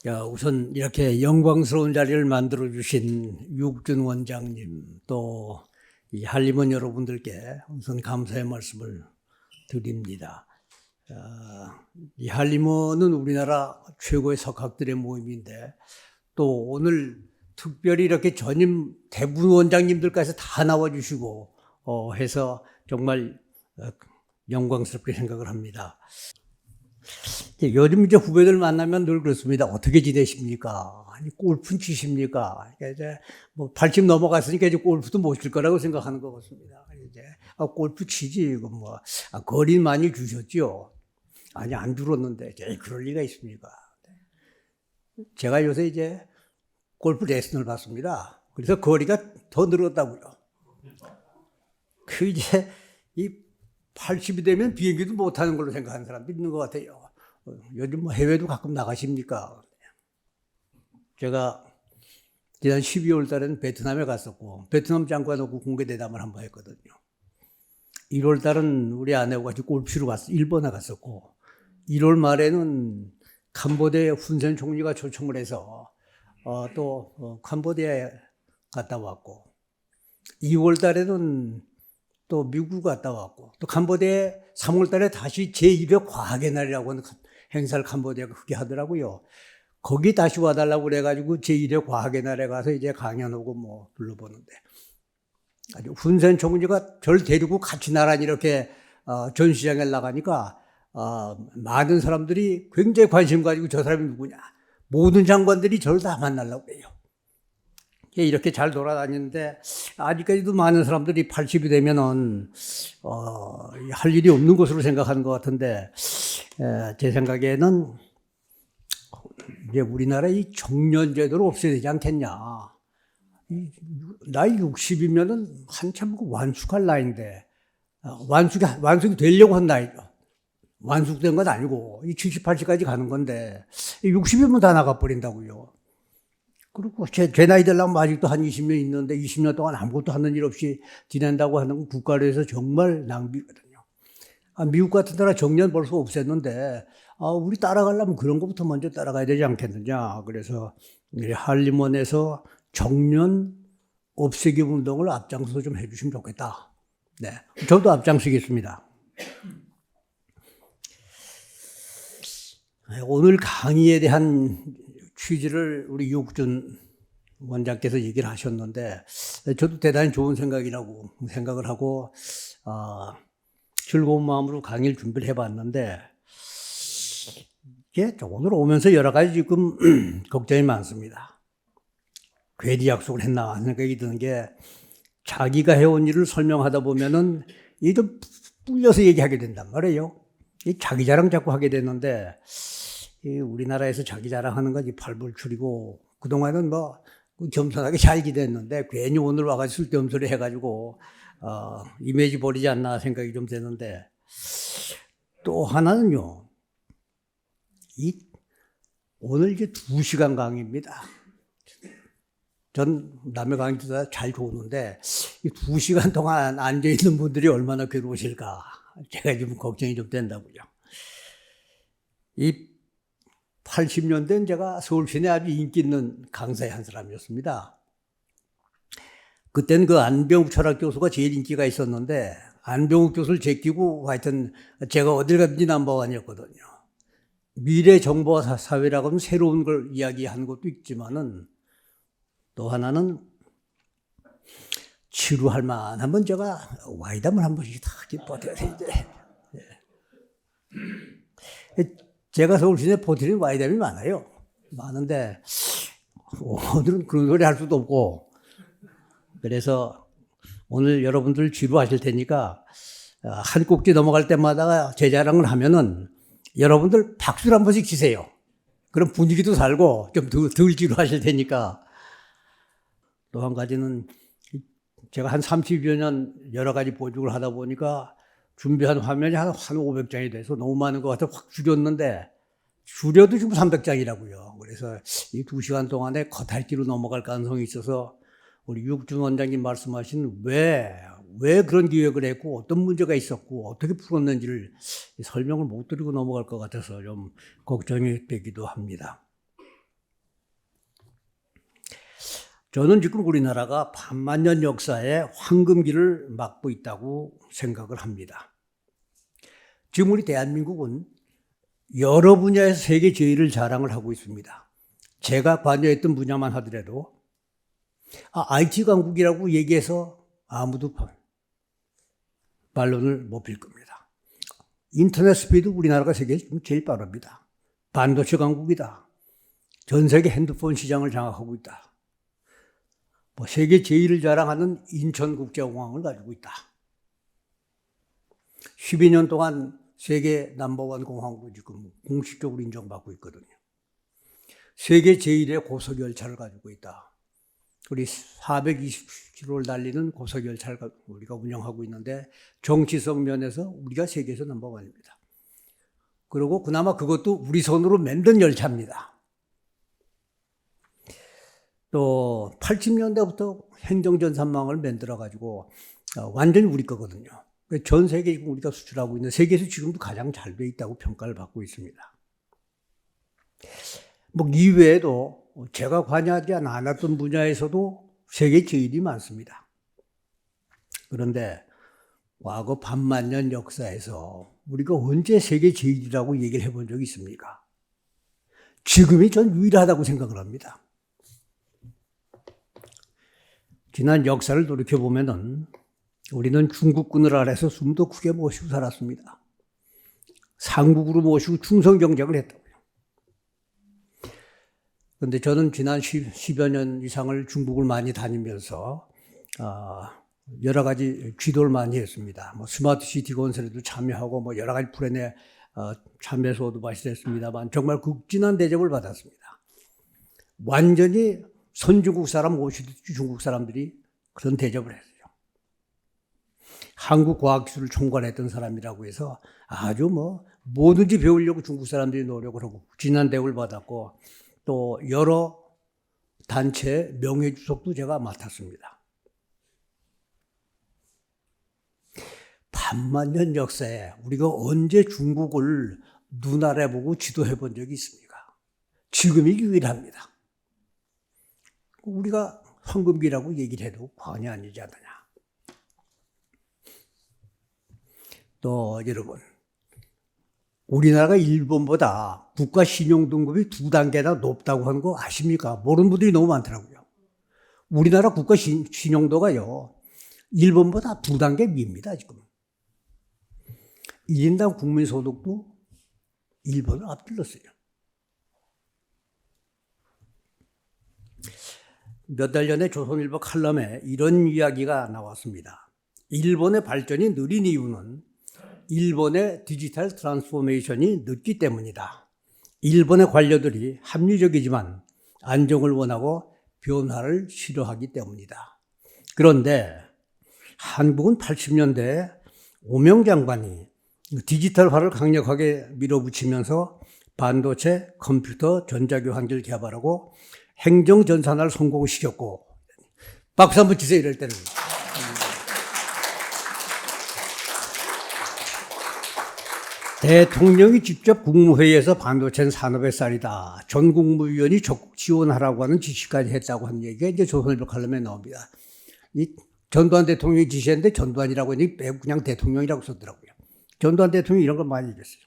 자, 우선 이렇게 영광스러운 자리를 만들어 주신 유욱준 원장님 또 이 한림원 여러분들께 우선 감사의 말씀을 드립니다. 이 한림원은 우리나라 최고의 석학들의 모임인데 또 오늘 특별히 이렇게 전임 대부분 원장님들까지 다 나와주시고 해서 정말 영광스럽게 생각을 합니다. 요즘 이제 후배들 만나면 늘 그렇습니다. 어떻게 지내십니까? 아니, 골프 치십니까? 이제 뭐 80 넘어갔으니까 이제 골프도 못 칠 거라고 생각하는 것 같습니다. 이제 골프 치지 이거 뭐 거리 많이 주셨죠? 아니 안 줄었는데 그럴 리가 있습니까? 제가 요새 이제 골프 레슨을 받습니다. 그래서 거리가 더 늘었다고요. 그 이제 이 80이 되면 비행기도 못 타는 걸로 생각하는 사람도 있는 것 같아요. 요즘 뭐 해외도 가끔 나가십니까? 제가 지난 12월 달에는 베트남에 갔었고, 베트남 장관 오고 공개대담을 한번 했거든요. 1월 달은 우리 아내하고 같이 골프치러 일본에 갔었고, 1월 말에는 캄보디아 훈센 총리가 초청을 해서 또 캄보디아에 갔다 왔고, 2월 달에는 또 미국 갔다 왔고, 또 캄보디아 3월 달에 다시 제1회 과학의 날이라고 하는 행사를 캄보디아가 크게 하더라고요. 거기 다시 와달라고 그래가지고 제1회 과학의 날에 가서 이제 강연하고 뭐 둘러보는데, 아주 훈센 총리가 저를 데리고 같이 나란히 이렇게 전시장에 나가니까 많은 사람들이 굉장히 관심 가지고 저 사람이 누구냐. 모든 장관들이 저를 다 만나려고 그래요. 이렇게 잘 돌아다니는데 아직까지도 많은 사람들이 80이 되면은 할 일이 없는 것으로 생각하는 것 같은데 제 생각에는 이제 우리나라 이 정년제도를 없애야 되지 않겠냐. 나이 60이면은 한참 완숙할 나이인데 완숙이 되려고 한 나이죠. 완숙된 건 아니고 70, 80까지 가는 건데 60이면 다 나가버린다고요. 그리고 제 나이 되려면 아직도 한 20년 있는데 20년 동안 아무것도 하는 일 없이 지낸다고 하는 건 국가로 해서 정말 낭비거든요. 미국 같은 나라 정년 벌써 없앴는데 우리 따라가려면 그런 것부터 먼저 따라가야 되지 않겠느냐. 그래서 한림원에서 정년 없애기 운동을 앞장서서 좀 해주시면 좋겠다. 네, 저도 앞장서겠습니다. 오늘 강의에 대한 취지를 우리 유욱준 원장께서 얘기를 하셨는데 저도 대단히 좋은 생각이라고 생각을 하고 즐거운 마음으로 강의를 준비를 해봤는데 이게 오늘 오면서 여러 가지 지금 걱정이 많습니다. 괜히 약속을 했나 하는 생각이 드는 게 자기가 해온 일을 설명하다 보면은 이게 좀 뿔려서 얘기하게 된단 말이에요. 자기 자랑 자꾸 하게 되는데 우리나라에서 자기 자랑하는 건 팔불출이고 그동안은 뭐 겸손하게 잘 지냈는데 괜히 오늘 와가지고 쓸데없는 소리 해가지고 이미지 버리지 않나 생각이 좀 되는데 또 하나는요. 오늘 이제 2시간 강의입니다. 전 남의 강의도 잘 좋은데 이 2시간 동안 앉아있는 분들이 얼마나 괴로우실까 제가 좀 걱정이 좀 된다고요. 이 80년대는 제가 서울시내 아주 인기 있는 강사의 한 사람이었습니다. 그때는 그 안병욱 철학교수가 제일 인기가 있었는데 안병욱 교수를 제끼고 하여튼 제가 어딜 가든지 넘버원이었거든요. 미래 정보화 사회라고 하면 새로운 걸 이야기하는 것도 있지만은 또 하나는 지루할 만하면 제가 와이담을 한 번씩 다 버텨야 되는데 제가 서울시내 버티는 와이담이 많은데 오늘은 그런 소리 할 수도 없고 그래서 오늘 여러분들 지루하실 테니까 한 꼭지 넘어갈 때마다 제 자랑을 하면은 여러분들 박수를 한 번씩 치세요. 그럼 분위기도 살고 좀 덜 지루하실 테니까. 또 한 가지는 제가 한 30여 년 여러 가지 보직을 하다 보니까 준비한 화면이 한 500장이 돼서 너무 많은 것 같아서 확 줄였는데 줄여도 지금 300장이라고요. 그래서 이 2시간 동안에 겉핥기로 넘어갈 가능성이 있어서 우리 유욱준 원장님 말씀하신 왜 그런 기획을 했고 어떤 문제가 있었고 어떻게 풀었는지를 설명을 못 드리고 넘어갈 것 같아서 좀 걱정이 되기도 합니다. 저는 지금 우리나라가 반만년 역사의 황금기를 맞고 있다고 생각을 합니다. 지금 우리 대한민국은 여러 분야에서 세계 제일을 자랑을 하고 있습니다. 제가 관여했던 분야만 하더라도 IT 강국이라고 얘기해서 아무도 반론을 못 빌 겁니다. 인터넷 스피드 우리나라가 세계에서 제일 빠릅니다. 반도체 강국이다. 전 세계 핸드폰 시장을 장악하고 있다. 세계 제일을 자랑하는 인천국제공항을 가지고 있다. 12년 동안 세계 넘버원 공항으로 지금 공식적으로 인정받고 있거든요. 세계 제일의 고속열차를 가지고 있다. 우리 420km를 달리는 고속열차를 우리가 운영하고 있는데 정치성 면에서 우리가 세계에서 넘버원입니다. 그리고 그나마 그것도 우리 손으로 만든 열차입니다. 또 80년대부터 행정전산망을 만들어가지고 완전히 우리 거거든요. 전 세계에 우리가 수출하고 있는 세계에서 지금도 가장 잘 돼 있다고 평가를 받고 있습니다. 이외에도 제가 관여하지 않았던 분야에서도 세계 제일이 많습니다. 그런데 과거 반만년 역사에서 우리가 언제 세계 제일이라고 얘기를 해본 적이 있습니까? 지금이 전 유일하다고 생각을 합니다. 지난 역사를 돌이켜보면은 우리는 중국군을 아래서 숨도 크게 모시고 살았습니다. 상국으로 모시고 충성경쟁을 했다고요. 그런데 저는 지난 10여 년 이상을 중국을 많이 다니면서 여러 가지 지도를 많이 했습니다. 스마트 시티 건설에도 참여하고 여러 가지 프로그램에 참여해서도 발휘했습니다만 정말 극진한 대접을 받았습니다. 완전히 선진국 사람 모시듯이 중국 사람들이 그런 대접을 했어요. 한국 과학기술을 총괄했던 사람이라고 해서 아주 뭐든지 배우려고 중국 사람들이 노력을 하고 진한 대우를 받았고 또 여러 단체 명예주석도 제가 맡았습니다. 반만년 역사에 우리가 언제 중국을 눈 아래 보고 지도해 본 적이 있습니까? 지금이 유일합니다. 우리가 황금기라고 얘기를 해도 과언이 아니지 않느냐. 또 여러분, 우리나라가 일본보다 국가 신용등급이 2단계나 높다고 하는 거 아십니까? 모르는 분들이 너무 많더라고요. 우리나라 국가 신용도가요, 일본보다 2단계 위입니다, 지금. 1인당 국민소득도 일본을 앞질렀어요. 몇 달 전에 조선일보 칼럼에 이런 이야기가 나왔습니다. 일본의 발전이 느린 이유는 일본의 디지털 트랜스포메이션이 늦기 때문이다. 일본의 관료들이 합리적이지만 안정을 원하고 변화를 싫어하기 때문이다. 그런데 한국은 80년대에 오명 장관이 디지털화를 강력하게 밀어붙이면서 반도체, 컴퓨터, 전자교환기를 개발하고 행정전산화를 성공시켰고, 박수 한번 치세요, 이럴 때는. 대통령이 직접 국무회의에서 반도체는 산업의 쌀이다. 전 국무위원이 적극 지원하라고 하는 지시까지 했다고 하는 얘기가 이제 조선일보 칼럼에 나옵니다. 이 전두환 대통령이 지시했는데 전두환이라고 하니 그냥 대통령이라고 썼더라고요. 전두환 대통령이 이런 걸 많이 얘기했어요.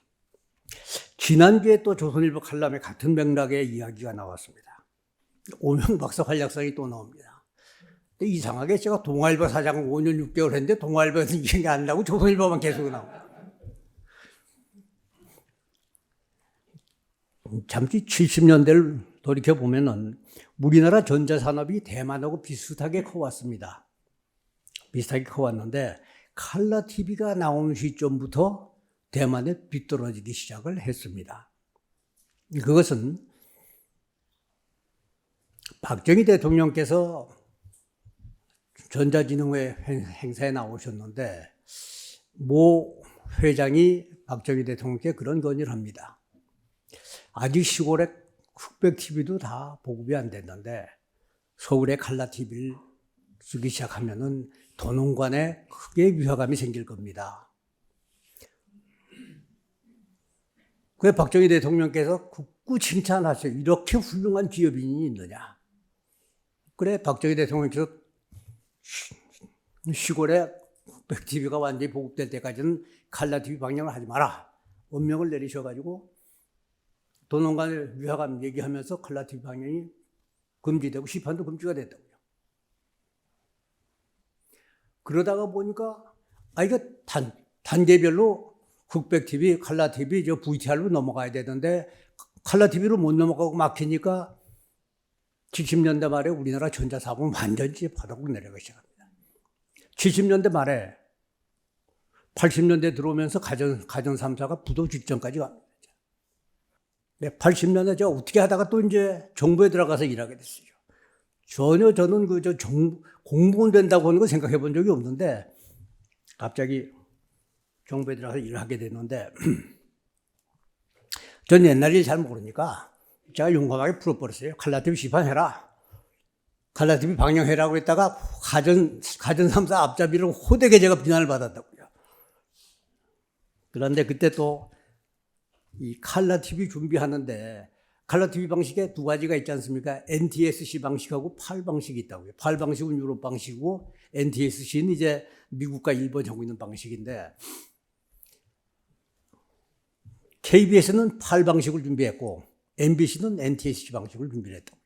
지난주에 또 조선일보 칼럼에 같은 맥락의 이야기가 나왔습니다. 오명 박사 활약상이 또 나옵니다. 근데 이상하게 제가 동아일보 사장을 5년 6개월 했는데 동아일보에서 이게 안 나오고 조선일보만 계속 나옵니다. 잠시 70년대를 돌이켜보면은 우리나라 전자산업이 대만하고 비슷하게 커왔습니다. 비슷하게 커왔는데 칼라 TV가 나오는 시점부터 대만에 비떨어지기 시작을 했습니다. 그것은 박정희 대통령께서 전자진흥회 행사에 나오셨는데 모 회장이 박정희 대통령께 그런 건의를 합니다. 아직 시골에 흑백 TV도 다 보급이 안 됐는데 서울에 칼라 TV를 쓰기 시작하면은 도농관에 크게 위화감이 생길 겁니다. 그래서 박정희 대통령께서 굳고 칭찬하셔요. 이렇게 훌륭한 기업인이 있느냐. 그래 박정희 대통령께서 시골에 TV가 완전히 보급될 때까지는 칼라 TV 방영을 하지 마라. 엄명을 내리셔가지고 도농간 위화감 얘기하면서 칼라 TV 방영이 금지되고 시판도 금지가 됐다고요. 그러다가 보니까 이거 단계별로 흑백 TV, 칼라 TV, 저 VTR로 넘어가야 되는데 칼라 TV로 못 넘어가고 막히니까 70년대 말에 우리나라 전자사업은 완전히 바닥으로 내려가기 시작합니다. 70년대 말에 80년대 들어오면서 가전 3사가 부도 직전까지 갑니다. 80년대 제가 어떻게 하다가 또 이제 정부에 들어가서 일하게 됐어요. 전혀 저는 공무원 된다고 하는 거 생각해 본 적이 없는데 갑자기 정부에 들어가서 일을 하게 됐는데 전 옛날 일 잘 모르니까 제가 용감하게 풀어버렸어요. 칼라TV 시판해라. 칼라TV 방영해라고 했다가 가전 3사 앞잡이를 호되게 제가 비난을 받았다고요. 그런데 그때 또 이 칼라TV 준비하는데 칼라TV 방식에 두 가지가 있지 않습니까? NTSC 방식하고 PAL 방식이 있다고요. PAL 방식은 유럽 방식이고 NTSC는 이제 미국과 일본이 하고 있는 방식인데 KBS는 PAL 방식을 준비했고 MBC는 NTSC 방식을 준비를 했다고요.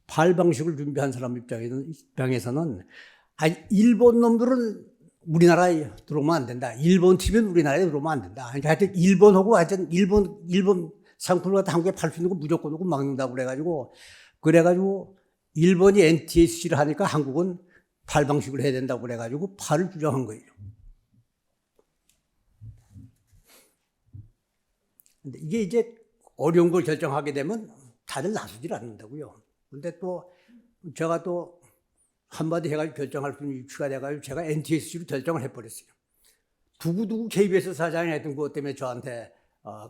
PAL 방식을 준비한 사람 입장에서는 일본 놈들은 우리나라에 들어오면 안 된다. 일본 TV는 우리나라에 들어오면 안 된다. 그러니까 하여튼 일본하고 하여튼 일본 상품을 갖다 한국에 팔 수 있는 거 무조건 막는다고 그래가지고 일본이 NTSC를 하니까 한국은 PAL 방식을 해야 된다고 그래가지고 PAL을 주장한 거예요. 근데 이게 이제 어려운 걸 결정하게 되면 다들 나서질 않는다고요. 근데 또 제가 또 한마디 해가지고 결정할 수 있는 위치가 돼가지고 제가 NTSC로 결정을 해버렸어요. 두고두고 KBS 사장이 하여튼 그것 때문에 저한테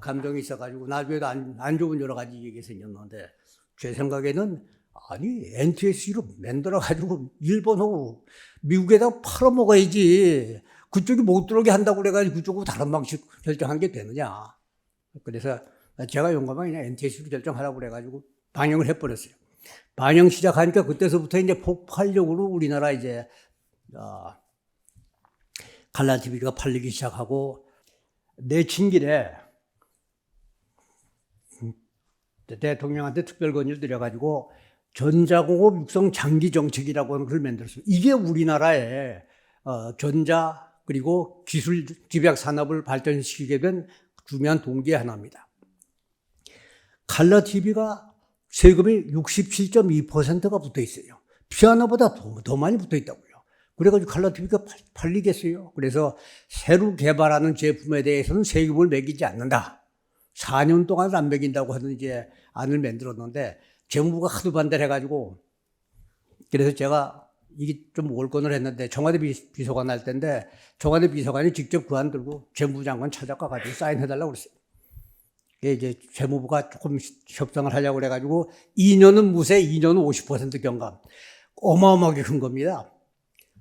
감정이 있어가지고 나중에도 안 좋은 여러 가지 얘기가 생겼는데 제 생각에는 NTSC로 만들어가지고 일본하고 미국에다 팔아먹어야지 그쪽이 못 들어오게 한다고 그래가지고 그쪽하고 다른 방식 결정한 게 되느냐. 그래서 제가 용감하게 그냥 NTSC로 결정하라고 그래가지고 방영을 해버렸어요. 방영 시작하니까 그때서부터 이제 폭발적으로 우리나라 이제 칼라TV가 팔리기 시작하고 내친길에 대통령한테 특별 건의를 드려가지고 전자공업 육성 장기 정책이라고 하는 걸 만들었어요. 이게 우리나라의 전자 그리고 기술 집약 산업을 발전시키게 된 중요한 동기의 하나입니다. 칼라TV가 세금이 67.2%가 붙어 있어요. 피아노보다 더 많이 붙어 있다고요. 그래가지고 칼라TV가 팔리겠어요. 그래서 새로 개발하는 제품에 대해서는 세금을 매기지 않는다. 4년 동안 안 매긴다고 하는 이제 안을 만들었는데 정부가 하도 반대를 해가지고 그래서 제가 이게 좀 올건을 했는데 청와대 비서관 할 때인데 청와대 비서관이 직접 그 안 들고 재무부 장관 찾아가가지고 사인해달라고 그랬어요. 이제 재무부가 조금 협상을 하려고 그래가지고 2년은 무세, 2년은 50% 경감. 어마어마하게 큰 겁니다.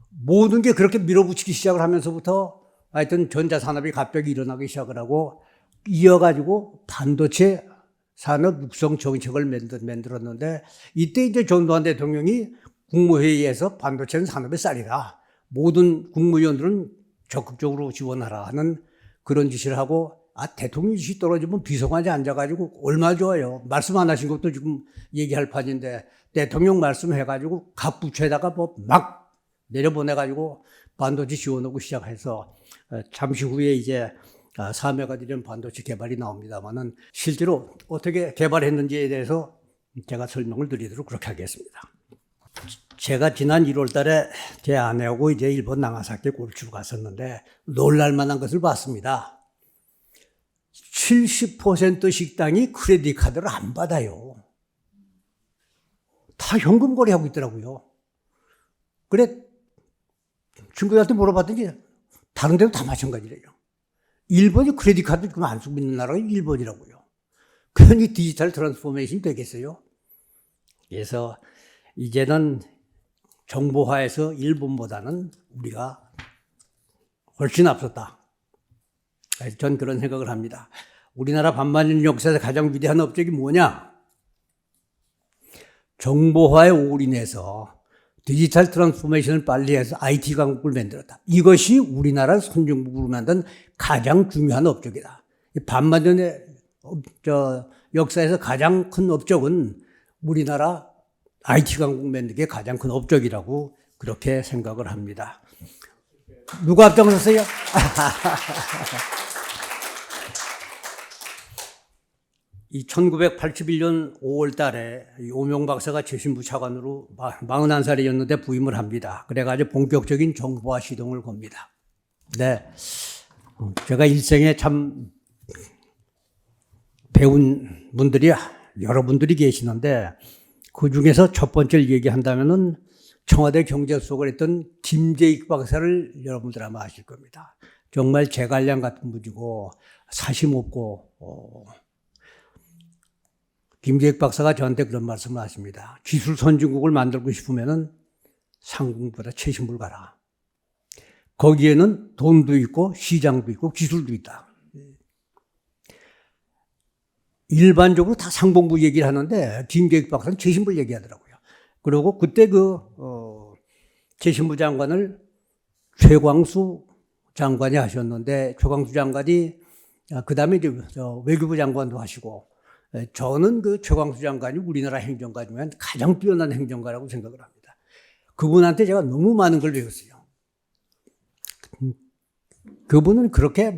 모든 게 그렇게 밀어붙이기 시작을 하면서부터 하여튼 전자산업이 갑자기 일어나기 시작을 하고 이어가지고 반도체 산업 육성 정책을 만들었는데 이때 이제 전두환 대통령이 국무회의에서 반도체는 산업의 쌀이다. 모든 국무위원들은 적극적으로 지원하라 하는 그런 지시를 하고 대통령 지시 떨어지면 비서관이 앉아가지고 얼마나 좋아요. 말씀 안 하신 것도 지금 얘기할 판인데 대통령 말씀해가지고 각 부처에다가 막 내려보내가지고 반도체 지원하고 시작해서 잠시 후에 이제 3회가 반도체 개발이 나옵니다만은 실제로 어떻게 개발했는지에 대해서 제가 설명을 드리도록 그렇게 하겠습니다. 제가 지난 1월 달에 제 아내하고 이제 일본 나가사키 골프를 갔었는데 놀랄만한 것을 봤습니다. 70% 식당이 크레딧 카드를 안 받아요. 다 현금 거래하고 있더라고요. 그래 친구들한테 물어봤더니 다른 데도 다 마찬가지래요. 일본이 크레딧 카드 지금 안 쓰고 있는 나라가 일본이라고요. 그러니 디지털 트랜스포메이션이 되겠어요. 그래서 이제는 정보화에서 일본보다는 우리가 훨씬 앞섰다. 전 그런 생각을 합니다. 우리나라 반만년 역사에서 가장 위대한 업적이 뭐냐? 정보화에 올인해서 디지털 트랜스포메이션을 빨리 해서 IT 강국을 만들었다. 이것이 우리나라 선진국으로 만든 가장 중요한 업적이다. 반만년의 역사에서 가장 큰 업적은 우리나라 IT 강국 만든 게 가장 큰 업적이라고 그렇게 생각을 합니다. 누가 앞장섰어요? 이 1981년 5월 달에 오명 박사가 재신부 차관으로 41살이었는데 부임을 합니다. 그래가지고 본격적인 정보화 시동을 겁니다. 네. 제가 일생에 참 배운 분들이 여러분들이 계시는데 그 중에서 첫 번째를 얘기한다면은 청와대 경제수석을 했던 김재익 박사를 여러분들 아마 아실 겁니다. 정말 제갈량 같은 분이고 사심 없고 김재익 박사가 저한테 그런 말씀을 하십니다. 기술 선진국을 만들고 싶으면은 상공보다 최신부를 가라. 거기에는 돈도 있고 시장도 있고 기술도 있다. 일반적으로 다 상공부 얘기를 하는데 김재익 박사는 최신부를 얘기하더라고요. 그리고 그때 최신부 장관을 최광수 장관이 하셨는데 최광수 장관이 그 다음에 이제 외교부 장관도 하시고 저는 최광수 장관이 우리나라 행정가 중에 가장 뛰어난 행정가라고 생각을 합니다. 그분한테 제가 너무 많은 걸 배웠어요. 그분은 그렇게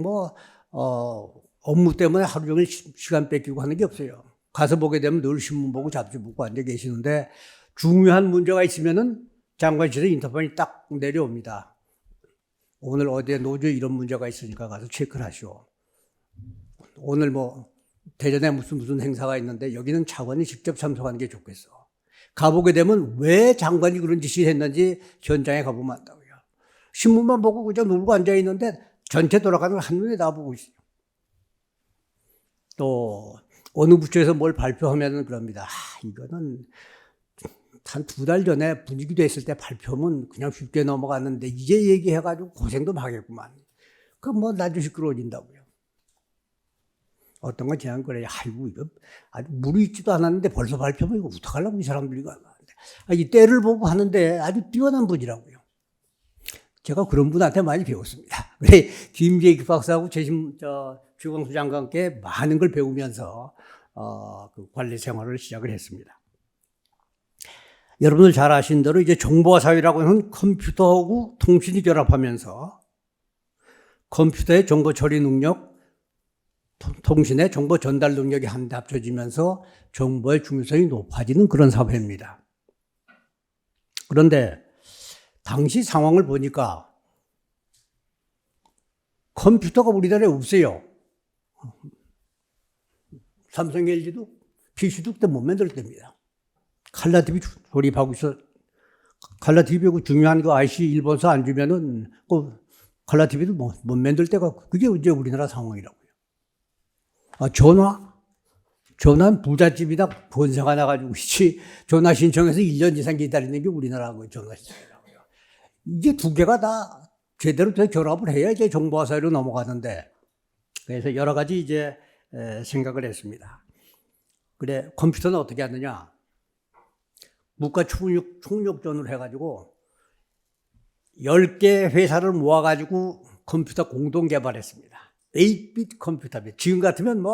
업무 때문에 하루 종일 시간 뺏기고 하는 게 없어요. 가서 보게 되면 늘 신문 보고 잡지 보고 앉아 계시는데 중요한 문제가 있으면은 장관실에 인터폰이 딱 내려옵니다. 오늘 어디에 노조에 이런 문제가 있으니까 가서 체크를 하시오. 오늘 대전에 무슨 행사가 있는데 여기는 차관이 직접 참석하는 게 좋겠어. 가보게 되면 왜 장관이 그런 짓을 했는지 현장에 가보면 안다고요. 신문만 보고 그냥 놀고 앉아 있는데 전체 돌아가는 걸 한눈에 다 보고 있어요. 또 어느 부처에서 뭘 발표하면 그럽니다. 이거는 한 2달 전에 분위기도 했을 때 발표하면 그냥 쉽게 넘어갔는데 이제 얘기해가지고 고생도 하겠구만. 그럼 나도 시끄러워진다고요. 어떤 건 그냥 그래요. 아이고, 이거 아주 무르익지도 않았는데 벌써 발표하면 이거 어떡하려고 이 사람들이 가는데. 이 때를 보고 하는데 아주 뛰어난 분이라고요. 제가 그런 분한테 많이 배웠습니다. 그래, 김재익 박사하고 최광수 장관께 많은 걸 배우면서, 그 관리 생활을 시작을 했습니다. 여러분들 잘 아신 대로 이제 정보화 사회라고 하는 컴퓨터하고 통신이 결합하면서 컴퓨터의 정보 처리 능력, 통신의 정보 전달 능력이 한데 합쳐지면서 정보의 중요성이 높아지는 그런 사회입니다. 그런데 당시 상황을 보니까 컴퓨터가 우리나라에 없어요. 삼성 LG도 PC도 그때 못 만들 때입니다. 칼라 TV 조립하고 있어. 칼라 TV하고 중요한 거 IC 일본서 안 주면은 칼라 TV도 못 만들 때가 그게 이제 우리나라 상황이라고요. 전화는 부잣집이다 번세가 나가지고 전화 신청해서 1년 이상 기다리는 게 우리나라 전화 신청이라고요. 이게 2개가 다 제대로 결합을 해야 이제 정보화 사회로 넘어가는데 그래서 여러 가지 이제 생각을 했습니다. 그래 컴퓨터는 어떻게 하느냐? 국가 총력전을 해가지고 10개 회사를 모아가지고 컴퓨터 공동 개발했습니다. 8빗 컴퓨터. 지금 같으면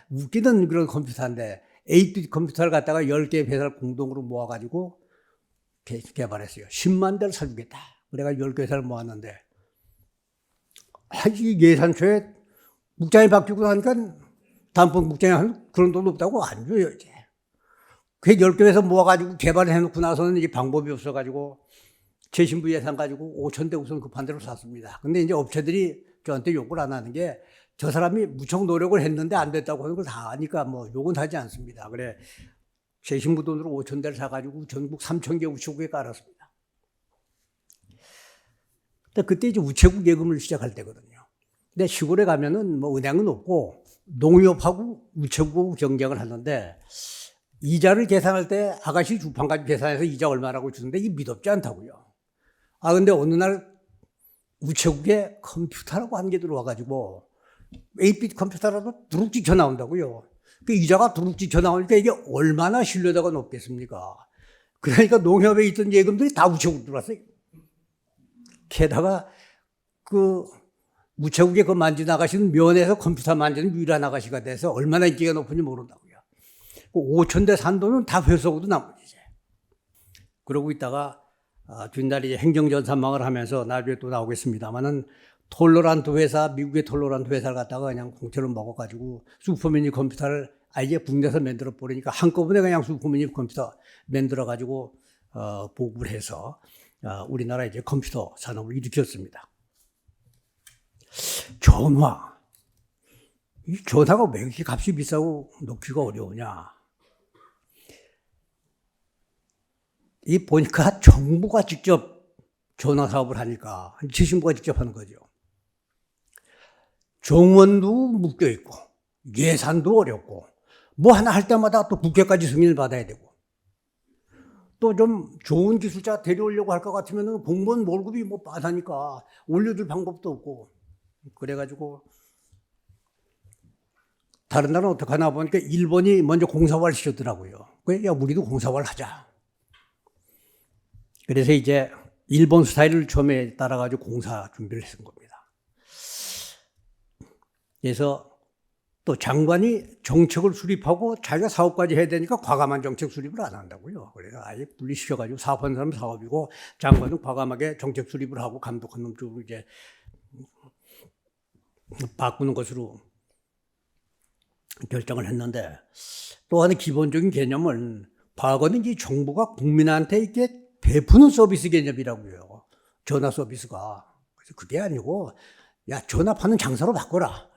웃기는 그런 컴퓨터인데 8빗 컴퓨터를 갖다가 10개 회사를 공동으로 모아가지고 개발했어요. 10만 대를 사주겠다. 그래가지고 10개 회사를 모았는데 예산초에 국장이 바뀌고 나니까 다음번 국장이 그런 돈 없다고 안 줘요, 이제. 그 10개 회사 모아가지고 개발을 해놓고 나서는 이제 방법이 없어가지고 재신부 예산 가지고 5,000대 우선 급한 대로 샀습니다. 근데 이제 업체들이 저한테 욕을 안 하는 게 저 사람이 무척 노력을 했는데 안 됐다고 하는 걸 다 아니까 욕은 하지 않습니다. 그래 재신부 돈으로 5,000대를 사가지고 전국 3,000개 우체국에 깔았습니다. 그때 이제 우체국 예금을 시작할 때거든요. 근데 시골에 가면은 은행은 없고 농협하고 우체국하고 경쟁을 하는데 이자를 계산할 때 아가씨 주판까지 계산해서 이자 얼마라고 주는데 이게 믿었지 않다고요. 근데 어느 날 우체국에 컴퓨터라고 한 게 들어와가지고 8빗 컴퓨터라도 두룩 찍혀 나온다고요. 그 이자가 두룩 찍혀 나오니까 이게 얼마나 신뢰도가 높겠습니까? 그러니까 농협에 있던 예금들이 다 우체국 들어왔어요. 게다가 그 우체국에 그 만지는 아가씨는 면에서 컴퓨터 만지는 유일한 아가씨가 돼서 얼마나 인기가 높은지 모른다고요. 그 5,000대 산 돈은 다 회수하고도 나머지. 그러고 있다가 뒷날이 행정전산망을 하면서 나중에 또 나오겠습니다만은 톨러란트 회사, 미국의 톨러란트 회사를 갖다가 그냥 공짜로 먹어가지고 슈퍼미니 컴퓨터를 아예 국내에서 만들어 버리니까 한꺼번에 그냥 슈퍼미니 컴퓨터 만들어가지고 보급을 해서 우리나라 이제 컴퓨터 산업을 일으켰습니다. 전화. 이 전화가 왜 이렇게 값이 비싸고 놓기가 어려우냐. 이 보니까 정부가 직접 전화 사업을 하니까 지신부가 직접 하는 거죠. 정원도 묶여 있고 예산도 어렵고 뭐 하나 할 때마다 또 국회까지 승인을 받아야 되고 또 좀 좋은 기술자 데려오려고 할 것 같으면 공무원 월급이 뭐 빠다니까 올려줄 방법도 없고 그래가지고 다른 나라는 어떻게 하나 보니까 일본이 먼저 공사화를 시켰더라고요. 그래서 야 우리도 공사화를 하자. 그래서 이제 일본 스타일을 처음에 따라가지고 공사 준비를 했던 겁니다. 그래서 또 장관이 정책을 수립하고 자기가 사업까지 해야 되니까 과감한 정책 수립을 안 한다고요. 그래서 아예 분리시켜가지고 사업하는 사람 사업이고 장관은 과감하게 정책 수립을 하고 감독하는 쪽으로 이제 바꾸는 것으로 결정을 했는데 또 하나 기본적인 개념은 과거는 이 정부가 국민한테 이렇게 베푸는 서비스 개념이라고요. 전화 서비스가. 그래서 그게 아니고 야 전화파는 장사로 바꿔라.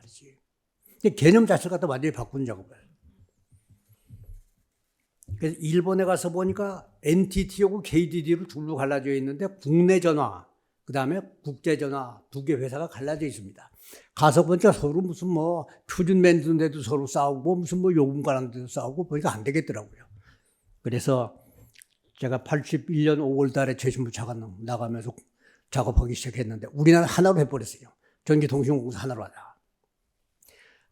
개념 자체를 갖다 완전히 바꾸는 작업을. 그래서 일본에 가서 보니까 NTT하고 KDD로 둘로 갈라져 있는데 국내 전화, 그 다음에 국제 전화 두 개 회사가 갈라져 있습니다. 가서 보니까 서로 무슨 뭐 표준 만드는 데도 서로 싸우고 무슨 뭐 요금 관한 데도 싸우고 보니까 안 되겠더라고요. 그래서 제가 81년 5월 달에 최신부차가 나가면서 작업하기 시작했는데 우리나라 하나로 해버렸어요. 전기통신공사 하나로 하자.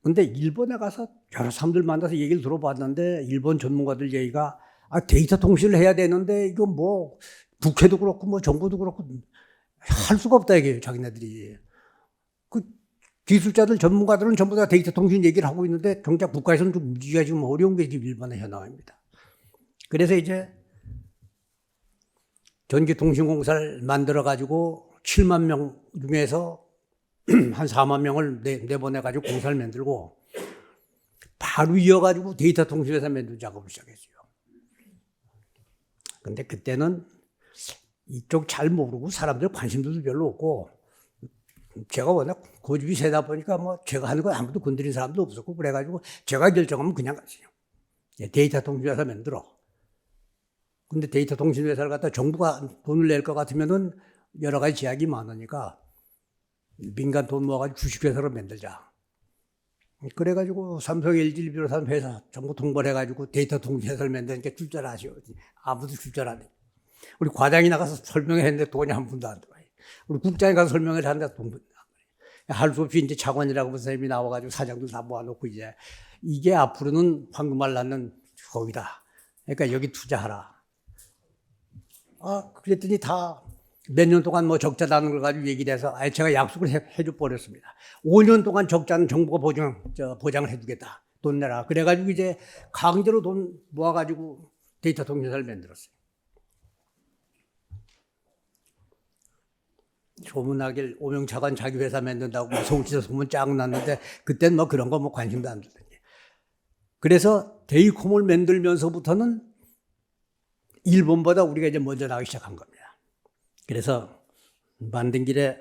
근데 일본에 가서 여러 사람들 만나서 얘기를 들어봤는데 일본 전문가들 얘기가 데이터 통신을 해야 되는데 이거 뭐 국회도 그렇고 뭐 정부도 그렇고 할 수가 없다 이게 자기네들이. 그 기술자들 전문가들은 전부 다 데이터 통신 얘기를 하고 있는데 정작 국가에서는 좀 문제가 지금 어려운 게 지금 일본의 현황입니다. 그래서 이제 전기통신공사를 만들어가지고 7만 명 중에서 한 4만 명을 내보내가지고 공사를 만들고 바로 이어가지고 데이터 통신회사 만드는 작업을 시작했어요. 근데 그때는 이쪽 잘 모르고 사람들 관심도 별로 없고 제가 워낙 고집이 세다 보니까 뭐 제가 하는 거 아무도 건드린 사람도 없었고 그래가지고 제가 결정하면 그냥 갔어요. 데이터 통신회사 만들어. 근데 데이터 통신회사를 갖다 정부가 돈을 낼 것 같으면은 여러 가지 제약이 많으니까 민간 돈 모아가지고 주식회사를 만들자. 그래가지고 삼성, LG를 비롯한 회사 전부 동벌해가지고 데이터 통신회사를 만드니까 출전하시오. 아무도 출전 안 해. 우리 과장이 나가서 설명했는데 돈이 한 푼도 안 들어와요. 우리 국장이 가서 설명을 하는데 돈도 안 들어와요. 할 수 없이 이제 차관이라고 선생님이 나와가지고 사장들 다 모아놓고 이제 이게 앞으로는 황금알 낳는 거기다. 그러니까 여기 투자하라. 그랬더니 다 몇 년 동안 뭐 적자 나는 걸 가지고 얘기를 해서 제가 약속을 해줘 버렸습니다. 5년 동안 적자는 정부가 보장을 해주겠다. 돈 내라. 그래가지고 이제 강제로 돈 모아가지고 데이터 통신사를 만들었어요. 소문나길 오명차관 자기 회사 만든다고 서울시에서 소문 쫙 났는데 그때는 뭐 그런 거 뭐 관심도 안 들더니. 그래서 데이콤을 만들면서부터는 일본보다 우리가 이제 먼저 나가기 시작한 겁니다. 그래서 만든 길에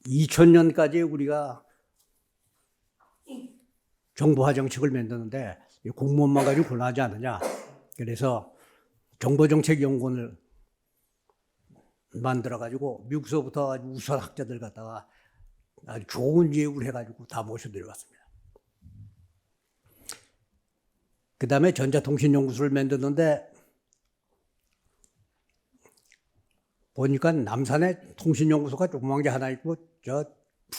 2000년까지 우리가 정보화 정책을 만드는데 공무원만 가지고 곤란하지 않느냐. 그래서 정보정책연구원을 만들어가지고 미국서부터 아주 우수한 학자들 갖다가 아주 좋은 교육을 해가지고 다 모셔 내려왔습니다. 그 다음에 전자통신연구소를 만드는데 보니까 남산에 통신연구소가 조그만 게 하나 있고 저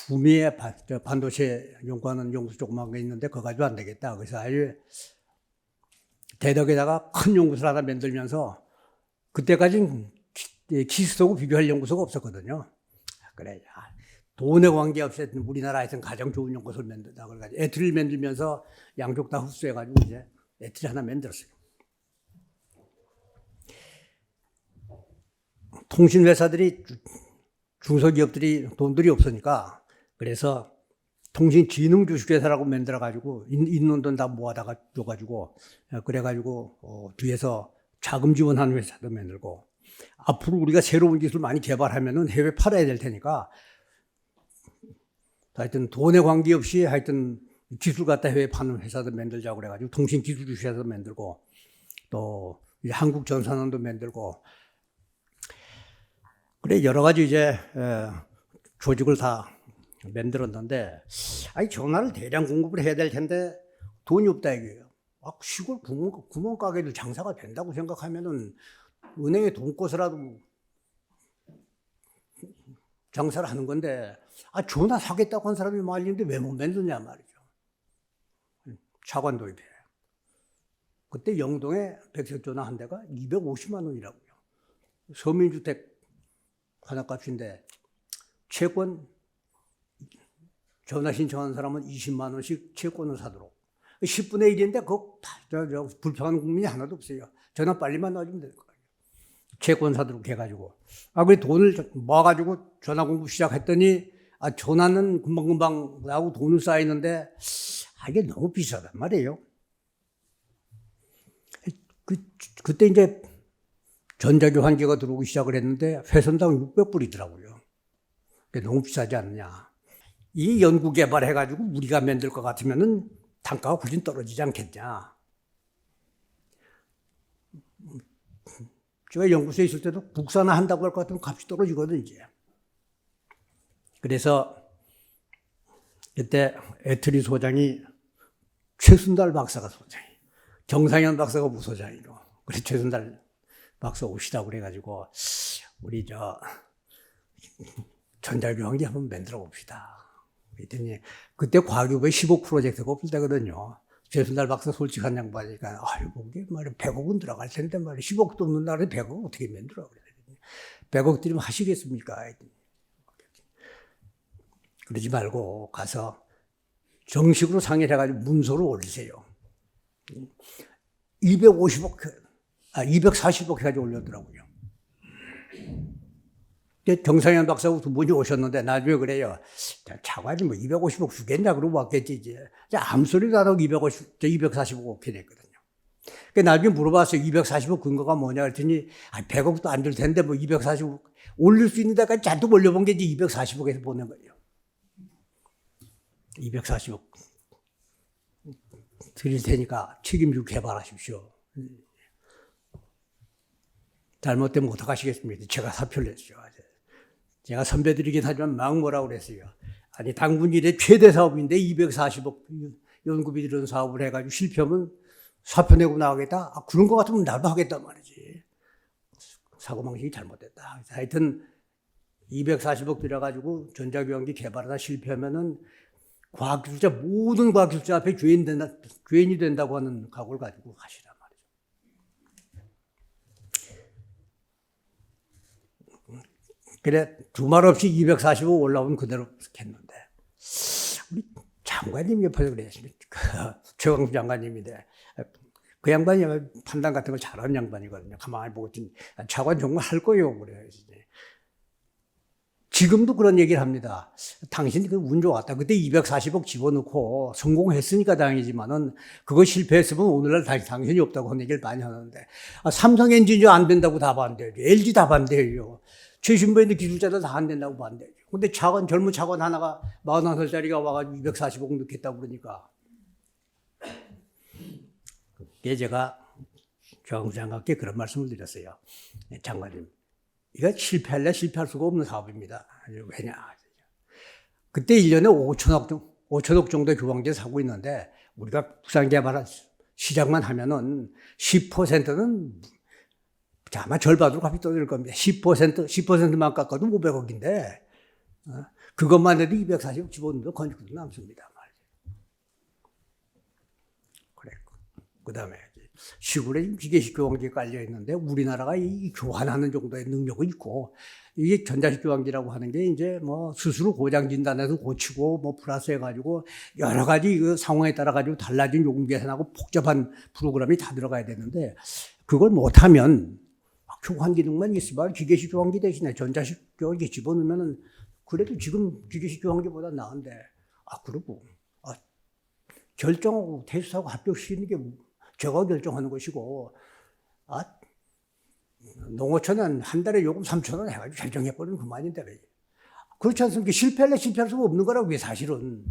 구미에 반도체 연구하는 연구소 조그만 게 있는데 그거 가지고 안 되겠다. 그래서 아예 대덕에다가 큰 연구소를 하나 만들면서 그때까지는 키스하고 비교할 연구소가 없었거든요. 그래, 돈에 관계없이 우리나라에서는 가장 좋은 연구소를 만든다. 그래가지고 애트리를 만들면서 양쪽 다 흡수해가지고 이제 애트리 하나 만들었어요. 통신회사들이, 중소기업들이 돈들이 없으니까 그래서 통신기능주식회사라고 만들어가지고 있는 돈 다 모아다가 줘가지고 그래가지고 뒤에서 자금 지원하는 회사도 만들고 앞으로 우리가 새로운 기술 많이 개발하면은 해외 팔아야 될 테니까 하여튼 돈에 관계없이 하여튼 기술 갖다 해외 파는 회사도 만들자고 그래가지고 통신기술주식회사도 만들고 또 한국전산원도 만들고 그래 여러 가지 이제 조직을 다 만들었는데 아니 전화를 대량 공급을 해야 될 텐데 돈이 없다 이거예요. 시골 구멍가게들 장사가 된다고 생각하면은 은행에 돈 꿔서라도 장사를 하는 건데 전화 사겠다고 한 사람이 말리는데 왜 못 만드냐 말이죠. 차관 도입해. 그때 영동에 백색전화 한 대가 250만 원이라고요. 서민주택 하나값인데 채권 전화 신청하는 사람은 20만 원씩 채권을 사도록 10분의 1인데 불평하는 국민이 하나도 없어요. 전화 빨리만 놔주면 될 거예요. 채권 사도록 해가지고 그래 돈을 모아가지고 전화 공급 시작했더니 전화는 금방금방 나고 돈을 쌓이는데 이게 너무 비싸단 말이에요. 그때 이제 전자교환기가 들어오기 시작을 했는데 회선당 600불이더라고요. 그게 너무 비싸지 않느냐. 이 연구 개발해가지고 우리가 만들 것 같으면은 단가가 훨씬 떨어지지 않겠냐. 제가 연구소에 있을 때도 국산화한다고 할 것 같으면 값이 떨어지거든 이제. 그래서 그때 애트리 소장이 최순달 박사가 소장이, 정상현 박사가 부소장이고, 그래서 최순달 박사 오시다고 그래가지고 우리 전자교환기 한번 만들어 봅시다. 그랬더니 그때 과기부에 10억 프로젝트가 없을 때거든요. 최순달 박사 솔직한 양반이니까 이게 말이야 100억은 들어갈 텐데 말이야 10억도 없는 나라에 100억 어떻게 만들어 그래. 100억 들이면 하시겠습니까? 그러지 말고 가서 정식으로 상의를 해가지고 문서로 올리세요. 240억 해가지고 올렸더라고요. 정상현 박사하고 두 분이 오셨는데 나중에 그래요. 차관이 250억 주겠냐 그러고 왔겠지 이제. 암소리도 안 하고 240억 오케이 됐거든요. 나중에 물어봤어요. 240억 근거가 뭐냐 그랬더니 100억도 안 될 텐데 240억 올릴 수 있는 데까지 잔뜩 올려본 게 이제 240억에서 보낸 거예요. 240억 드릴 테니까 책임지고 개발하십시오. 잘못되면 어떡하시겠습니까? 제가 사표를 냈죠. 제가 선배들이긴 하지만 막 뭐라고 그랬어요. 당군 이래 최대 사업인데 240억 연구비 들은 사업을 해가지고 실패하면 사표 내고 나가겠다? 그런 거 같으면 나도 하겠단 말이지. 사고방식이 잘못됐다. 하여튼 240억 들여가지고 전자교환기 개발하다 실패하면은 과학기술자, 모든 과학기술자 앞에 죄인이 된다고 하는 각오를 가지고 가시란 말이죠. 그래, 두말 없이 240억 올라오면 그대로 했는데, 우리 장관님 옆에서 그랬습니다. 최광수 장관님인데, 그 양반이 판단 같은 걸 잘하는 양반이거든요. 가만히 보고 있더니, 차관 정말 할 거예요. 그래요. 지금도 그런 얘기를 합니다. 당신이 운 좋았다. 그때 240억 집어넣고 성공했으니까 다행이지만은 그거 실패했으면 오늘날 당신이 없다고 하는 얘기를 많이 하는데 삼성 엔지니어 안 된다고 다 반대해요. LG 다 반대해요. 최신부에 있는 기술자들 다 안 된다고 반대해요. 근데 젊은 차관 하나가 41살짜리가 와가지고 240억 넣겠다고 그러니까. 그게 제가 조항수 장관께 그런 말씀을 드렸어요. 장관님. 이거 실패할 수가 없는 사업입니다. 왜냐. 그때 1년에 5천억 정도의 교황제 사고 있는데, 우리가 국산개발 시작만 하면은 10%는 아마 절반으로 값이 떨어질 겁니다. 10%만 깎아도 500억인데, 그것만 해도 240억 집어넣으면 건축도 남습니다. 그래. 그 다음에 시골에 지금 기계식 교환기 깔려 있는데 우리나라가 이 교환하는 정도의 능력이 있고 이게 전자식 교환기라고 하는 게 이제 뭐 스스로 고장 진단해서 고치고 뭐 플러스 해가지고 여러 가지 그 상황에 따라 가지고 달라진 요금 계산하고 복잡한 프로그램이 다 들어가야 되는데 그걸 못하면 교환 기능만 있으면 기계식 교환기 대신에 전자식 교환기 집어넣으면은 그래도 지금 기계식 교환기보다 나은데 그러고 결정하고 테스트하고 합격시키는 게 제가 결정하는 것이고 농어촌은 한 달에 요금 3,000원 해가지고 결정해버리면 그만인데 그렇지 않습니까? 실패할래 실패할 수가 없는 거라고 그게 사실은.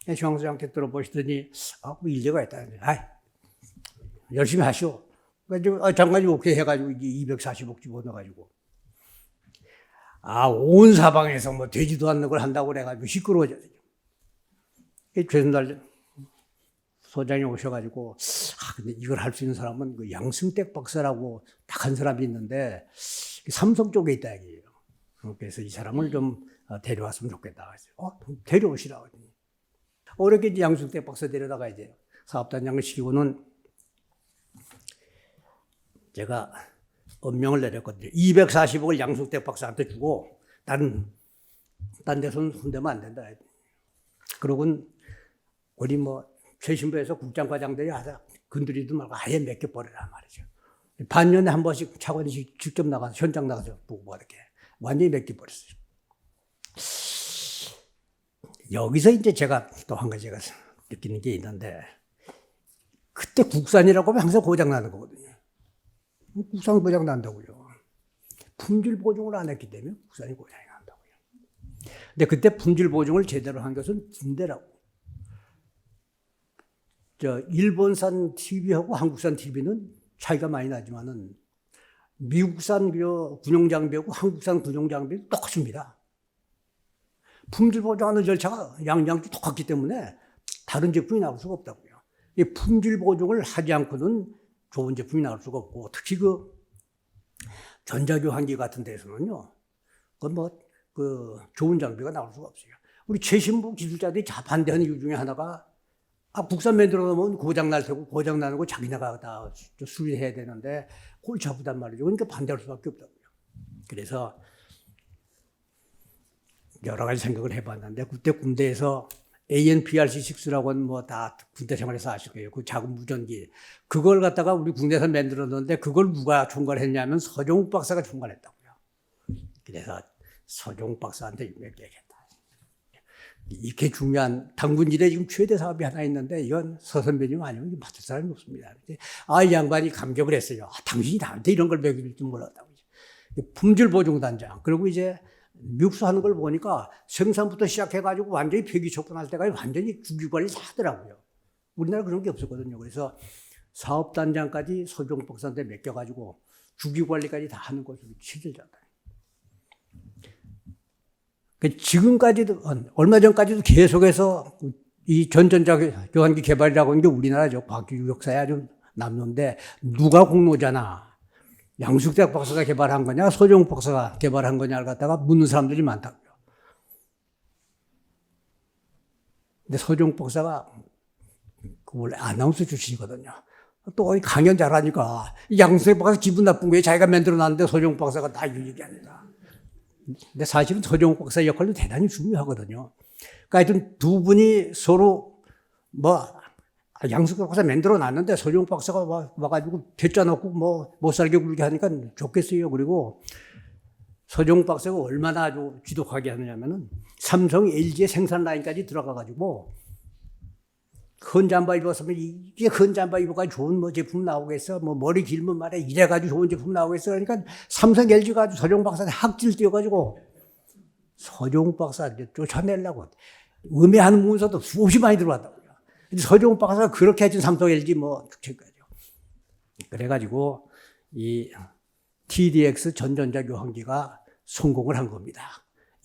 중앙서장한테 들어보시더니 뭐 일리가 있다. 열심히 하시오. 그래가지고 장관이 오케이 해가지고 이제 240억 집어넣어가지고 온 사방에서 뭐 되지도 않는 걸 한다고 그래가지고 시끄러워져요. 최순달 소장이 오셔가지고 근데 이걸 할 수 있는 사람은 그 양승택 박사라고 딱 한 사람이 있는데 삼성 쪽에 있다 얘기예요. 그래서 이 사람을 좀 데려왔으면 좋겠다. 데려오시라. 어렵게 이제 양승택 박사 데려다가 이제 사업단장을 시키고는 제가 엄명을 내렸거든요. 240억을 양승택 박사한테 주고 딴 데서는 손대면 안 된다. 그러고는 우리 뭐 최신부에서 국장과장들이 하다 건드리도 말고 아예 맡겨버리란 말이죠. 반년에 한 번씩 차관이 직접 나가서 현장 나가서 보고 이렇게 완전히 맡겨버렸어요. 여기서 이제 제가 또 한 가지 제가 느끼는 게 있는데 그때 국산이라고 하면 항상 고장 나는 거거든요. 국산 고장 난다고요. 품질 보증을 안 했기 때문에 국산이 고장이 난다고요. 근데 그때 품질 보증을 제대로 한 것은 군대라고. 일본산 TV하고 한국산 TV는 차이가 많이 나지만은 미국산 군용 장비하고 한국산 군용 장비는 똑같습니다. 품질 보증하는 절차가 양쪽 똑같기 때문에 다른 제품이 나올 수가 없다고요. 이 품질 보증을 하지 않고는 좋은 제품이 나올 수가 없고 특히 그 전자교환기 같은 데서는요, 좋은 장비가 나올 수가 없어요. 우리 최신부 기술자들이 반대하는 이유 중에 하나가 국산 만들어 놓으면 고장 날 테고 고장 나는 거 자기네가 다 수리해야 되는데 골치 아프단 말이죠. 그러니까 반대할 수밖에 없다고요. 그래서 여러 가지 생각을 해봤는데 그때 군대에서 ANPRC6라고 하는 뭐 다 군대 생활에서 아실 거예요. 그 작은 무전기. 그걸 갖다가 우리 군대에서 만들었는데 그걸 누가 총괄했냐면 서종욱 박사가 총괄했다고요. 그래서 서종욱 박사한테 얘기했다. 이렇게 중요한 당군일에 지금 최대 사업이 하나 있는데 이건 서 선배님 아니면 맡을 사람이 없습니다. 이 양반이 감격을 했어요. 당신이 나한테 이런 걸 배울 줄 몰랐다고. 품질 보증 단장. 그리고 이제 미국서 하는 걸 보니까 생산부터 시작해가지고 완전히 폐기 처분할 때까지 완전히 주기 관리 다 하더라고요. 우리나라 그런 게 없었거든요. 그래서 사업단장까지 서종 박사한테 맡겨가지고 주기 관리까지 다 하는 것으로 체질자다. 지금까지도, 얼마 전까지도 계속해서 이 전전자 교환기 개발이라고 하는 게 우리나라죠. 과학기술 역사에 아주 남는데 누가 공로자나 양승택 박사가 개발한 거냐, 서종욱 박사가 개발한 거냐를 갖다가 묻는 사람들이 많다고요. 근데 서종욱 박사가 원래 아나운서 출신이거든요. 또 강연 잘하니까 양승택 박사 기분 나쁜 거예요. 자기가 만들어놨는데 서종욱 박사가 다 얘기합니다. 근데 사실은 서종욱 박사 역할도 대단히 중요하거든요. 그러니까 하여튼 두 분이 서로 양승택 박사 만들어 놨는데 서종욱 박사가 와가지고 대짜 놓고 못 살게 굴게 하니까 좋겠어요. 그리고 서종욱 박사가 얼마나 아주 지독하게 하느냐면은 삼성 LG의 생산 라인까지 들어가가지고 헌잠바 입었으면 이게 헌잠바 입어가지고 좋은 제품 나오겠어. 머리 길면 말이야. 이래가지고 좋은 제품 나오겠어. 그러니까 삼성 LG가 아주 서종욱 박사한테 학질 띄워가지고 서종욱 박사 쫓아내려고 음해하는 문서도 수없이 많이 들어왔다고요. 서종욱 박사가 그렇게 해준 삼성 LG 축제까지요. 그래가지고 이 TDX 전전자 교환기가 성공을 한 겁니다.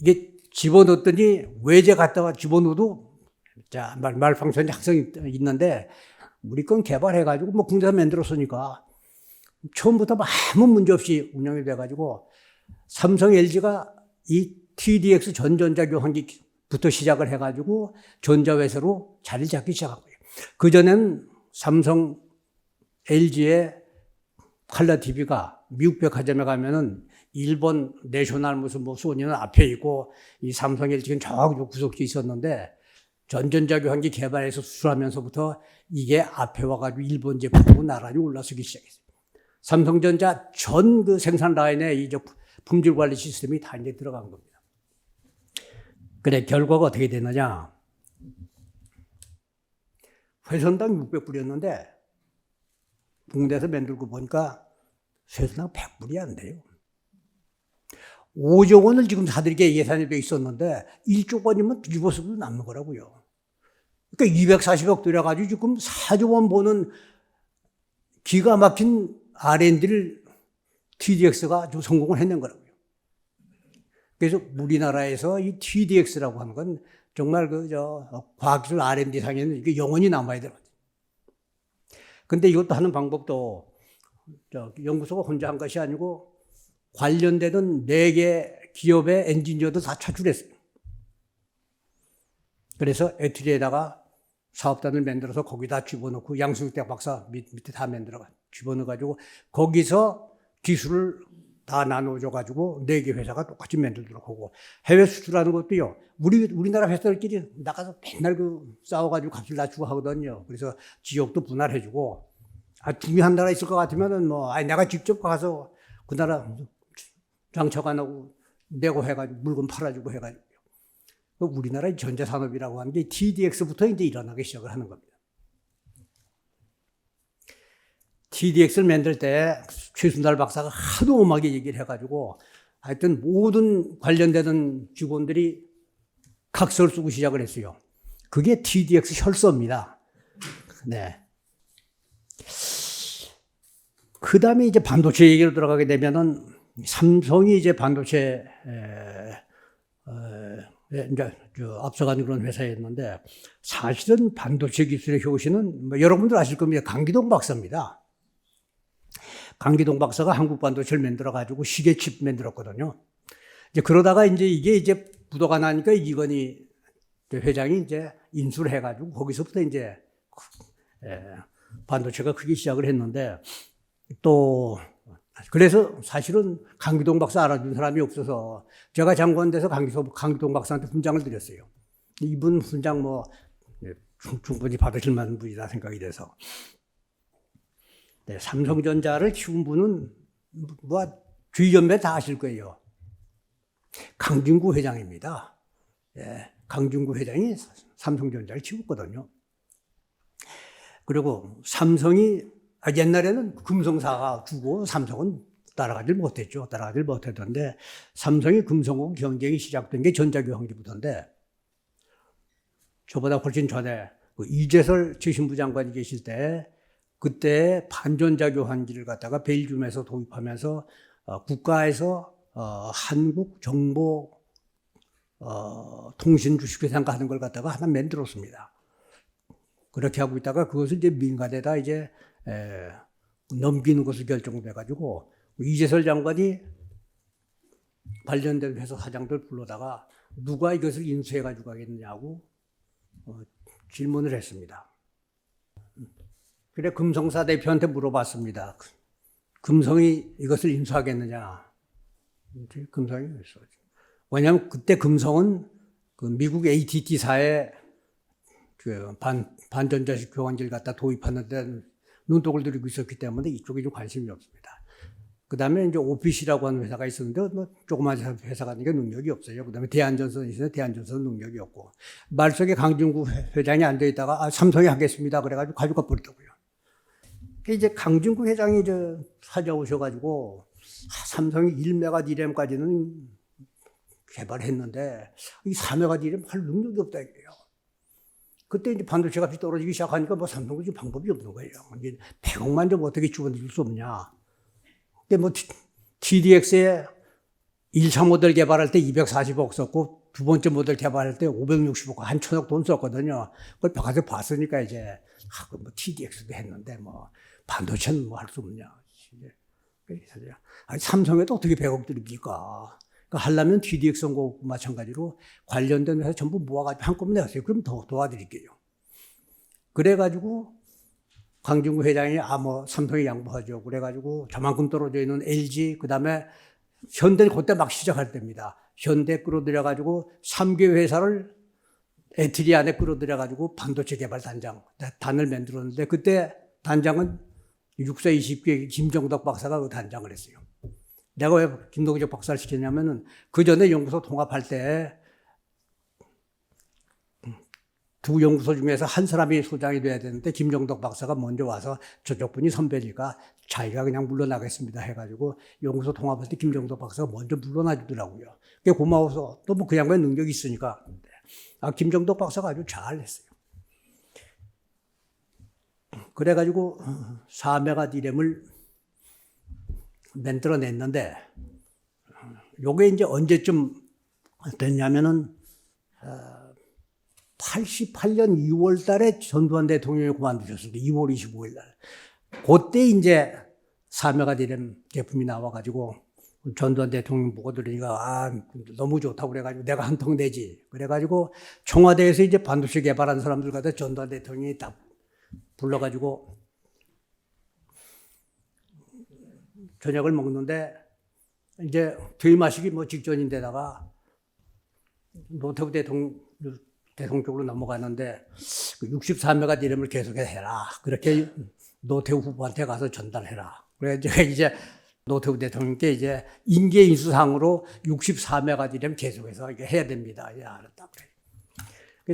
이게 집어넣었더니 외제 갔다가 집어넣어도 말팡천이 항상 있는데 우리 건 개발해가지고 군대에서 만들었으니까 처음부터 아무 문제 없이 운영이 돼가지고 삼성 LG가 이 TDX 전전자 교환기부터 시작을 해가지고 전자회사로 자리 잡기 시작한 거예요. 그전에는 삼성 LG의 컬러 TV가 미국 백화점에 가면은 일본 내셔널 무슨 뭐 소니는 앞에 있고 이 삼성 LG는 저 구석지에 있었는데 전전자교환기 개발해서 수출하면서부터 이게 앞에 와가지고 일본 제품으로 나란히 올라서기 시작했어요. 삼성전자 전 그 생산 라인에 이 품질 관리 시스템이 다 이제 들어간 겁니다. 그래, 결과가 어떻게 되느냐. 회선당 600불이었는데 국내에서 만들고 보니까 회선당 100불이 안 돼요. 5조 원을 지금 사들이게 예산이 돼 있었는데 1조 원이면 뒤집어서도 남는 거라고요. 그러니까 240억 들여가지고 지금 4조 원 보는 기가 막힌 R&D를 TDX가 좀 성공을 해낸 거라고요. 그래서 우리나라에서 이 TDX라고 하는 건 정말 과학기술 R&D 상에는 이게 영원히 남아야 되거든요. 근데 이것도 하는 방법도 연구소가 혼자 한 것이 아니고 관련되는 4개 기업의 엔지니어도 다 차출했어요. 그래서 에튜드에다가 사업단을 만들어서 거기다 집어넣고 양승택 박사 밑에 다 만들어 집어넣어가지고 거기서 기술을 다 나눠줘가지고 4개 회사가 똑같이 만들도록 하고 해외 수출하는 것도요. 우리나라 회사들끼리 나가서 맨날 싸워가지고 값을 낮추고 하거든요. 그래서 지역도 분할해주고 중요한 나라 있을 것 같으면은 내가 직접 가서 그 나라 장착 안 하고 내고 해가지고 물건 팔아주고 해가지고 우리나라의 전자산업이라고 하는 게 TDX부터 이제 일어나기 시작을 하는 겁니다. TDX를 만들 때 최순달 박사가 하도 엄하게 얘기를 해가지고 하여튼 모든 관련되는 직원들이 각서를 쓰고 시작을 했어요. 그게 TDX 혈서입니다. 네. 그 다음에 이제 반도체 얘기로 들어가게 되면은 삼성이 이제 반도체, 이제 앞서가는 그런 회사였는데 사실은 반도체 기술의 효시는 여러분들 아실 겁니다. 강기동 박사입니다. 강기동 박사가 한국 반도체를 만들어가지고 시계칩 만들었거든요. 이제 그러다가 이게 이제 부도가 나니까 이건희 회장이 이제 인수를 해가지고 거기서부터 이제 반도체가 크기 시작을 했는데 또 그래서 사실은 강기동 박사 알아준 사람이 없어서 제가 장관 돼서 강기동 박사한테 훈장을 드렸어요. 이분 훈장 충분히 받으실 만한 분이다 생각이 돼서. 네, 삼성전자를 키운 분은 주위 연배 다 아실 거예요. 강진구 회장입니다. 예, 강진구 회장이 삼성전자를 키웠거든요. 그리고 삼성이 옛날에는 금성사가 주고 삼성은 따라가질 못했죠. 따라가질 못했던데 삼성이 금성하고 경쟁이 시작된 게 전자교환기부터인데 저보다 훨씬 전에 이재설 최신부 장관이 계실 때 그때 반전자교환기를 갖다가 벨기움에서 도입하면서 국가에서 한국 정보 통신 주식회사인가 하는 걸 갖다가 하나 만들었습니다. 그렇게 하고 있다가 그것을 이제 민간에다 이제 넘기는 것을 결정돼가지고 이재설 장관이 관련된 회사 사장들 불러다가 누가 이것을 인수해가지고 가겠느냐고 질문을 했습니다. 그래 금성사 대표한테 물어봤습니다. 금성이 이것을 인수하겠느냐? 금성이 그랬어. 왜냐하면 그때 금성은 그 미국 AT&T사의 반전자식 교환기를 갖다 도입하는데 눈독을 들이고 있었기 때문에 이쪽에 좀 관심이 없습니다. 그 다음에 이제 OPC라고 하는 회사가 있었는데 조그만 회사가 아니니까 능력이 없어요. 그 다음에 대한전선이 있었는데 대한전선은 능력이 없고 말석에 강진구 회장이 앉아있다가 삼성이 하겠습니다. 그래가지고 가져가 버리더라고요. 이제 강진구 회장이 찾아오셔가지고 삼성이 1메가 디램까지는 개발했는데 이 4메가 디램 할 능력이 없다 이래요. 그때 이제 반도체 값이 떨어지기 시작하니까 삼성도 지금 방법이 없는 거예요. 100억만 좀 어떻게 지원해줄 수 없냐. 근데 TDX에 1차 모델 개발할 때 240억 썼고 두 번째 모델 개발할 때 560억, 한 1,000억 돈 썼거든요. 그걸 가서 봤으니까 이제 TDX도 했는데 반도체는 할 수 없냐. 아니, 삼성에도 어떻게 100억 드립니까? 그러니까 하려면 TDX 선거 마찬가지로 관련된 회사 전부 모아가지고 한꺼번에 하세요. 그럼 더 도와드릴게요. 그래가지고 광진구 회장이 뭐 삼성에 양보하죠. 그래가지고 저만큼 떨어져 있는 LG, 그 다음에 현대는 그때 막 시작할 때입니다. 현대 끌어들여가지고 3개 회사를 에트리 안에 끌어들여가지고 반도체 개발 단을 만들었는데 그때 단장은 육사 20기 김정덕 박사가 그 단장을 했어요. 내가 왜 김동적 박사를 시켰냐면은 그 전에 연구소 통합할 때 두 연구소 중에서 한 사람이 소장이 돼야 되는데 김정덕 박사가 먼저 와서 저쪽 분이 선배니까 자기가 그냥 물러나겠습니다 해가지고 연구소 통합할 때 김정덕 박사가 먼저 물러나 주더라고요. 그게 고마워서 또 뭐 그 양반에 능력이 있으니까. 김정덕 박사가 아주 잘했어요. 그래가지고 4메가 디램을 만들어냈는데 요게 이제 언제쯤 됐냐면은 88년 2월 달에 전두환 대통령이 그만두셨습니다. 2월 25일 날. 그때 이제 4메가 디램 제품이 나와가지고 전두환 대통령 보고 들으니까 너무 좋다고 그래가지고 내가 한 통 내지. 그래가지고 청와대에서 이제 반도체 개발한 사람들 갖다 전두환 대통령이 딱 불러가지고 저녁을 먹는데 이제 퇴임하시기 뭐 직전인데다가 노태우 대통령 쪽으로 넘어가는데 64메가 디램을 계속해서 해라. 그렇게 노태우 후보한테 가서 전달해라. 그래 이제 노태우 대통령께 이제 인계 인수상으로 64메가 디램 계속해서 이게 해야 됩니다. 이제 알았다 그래.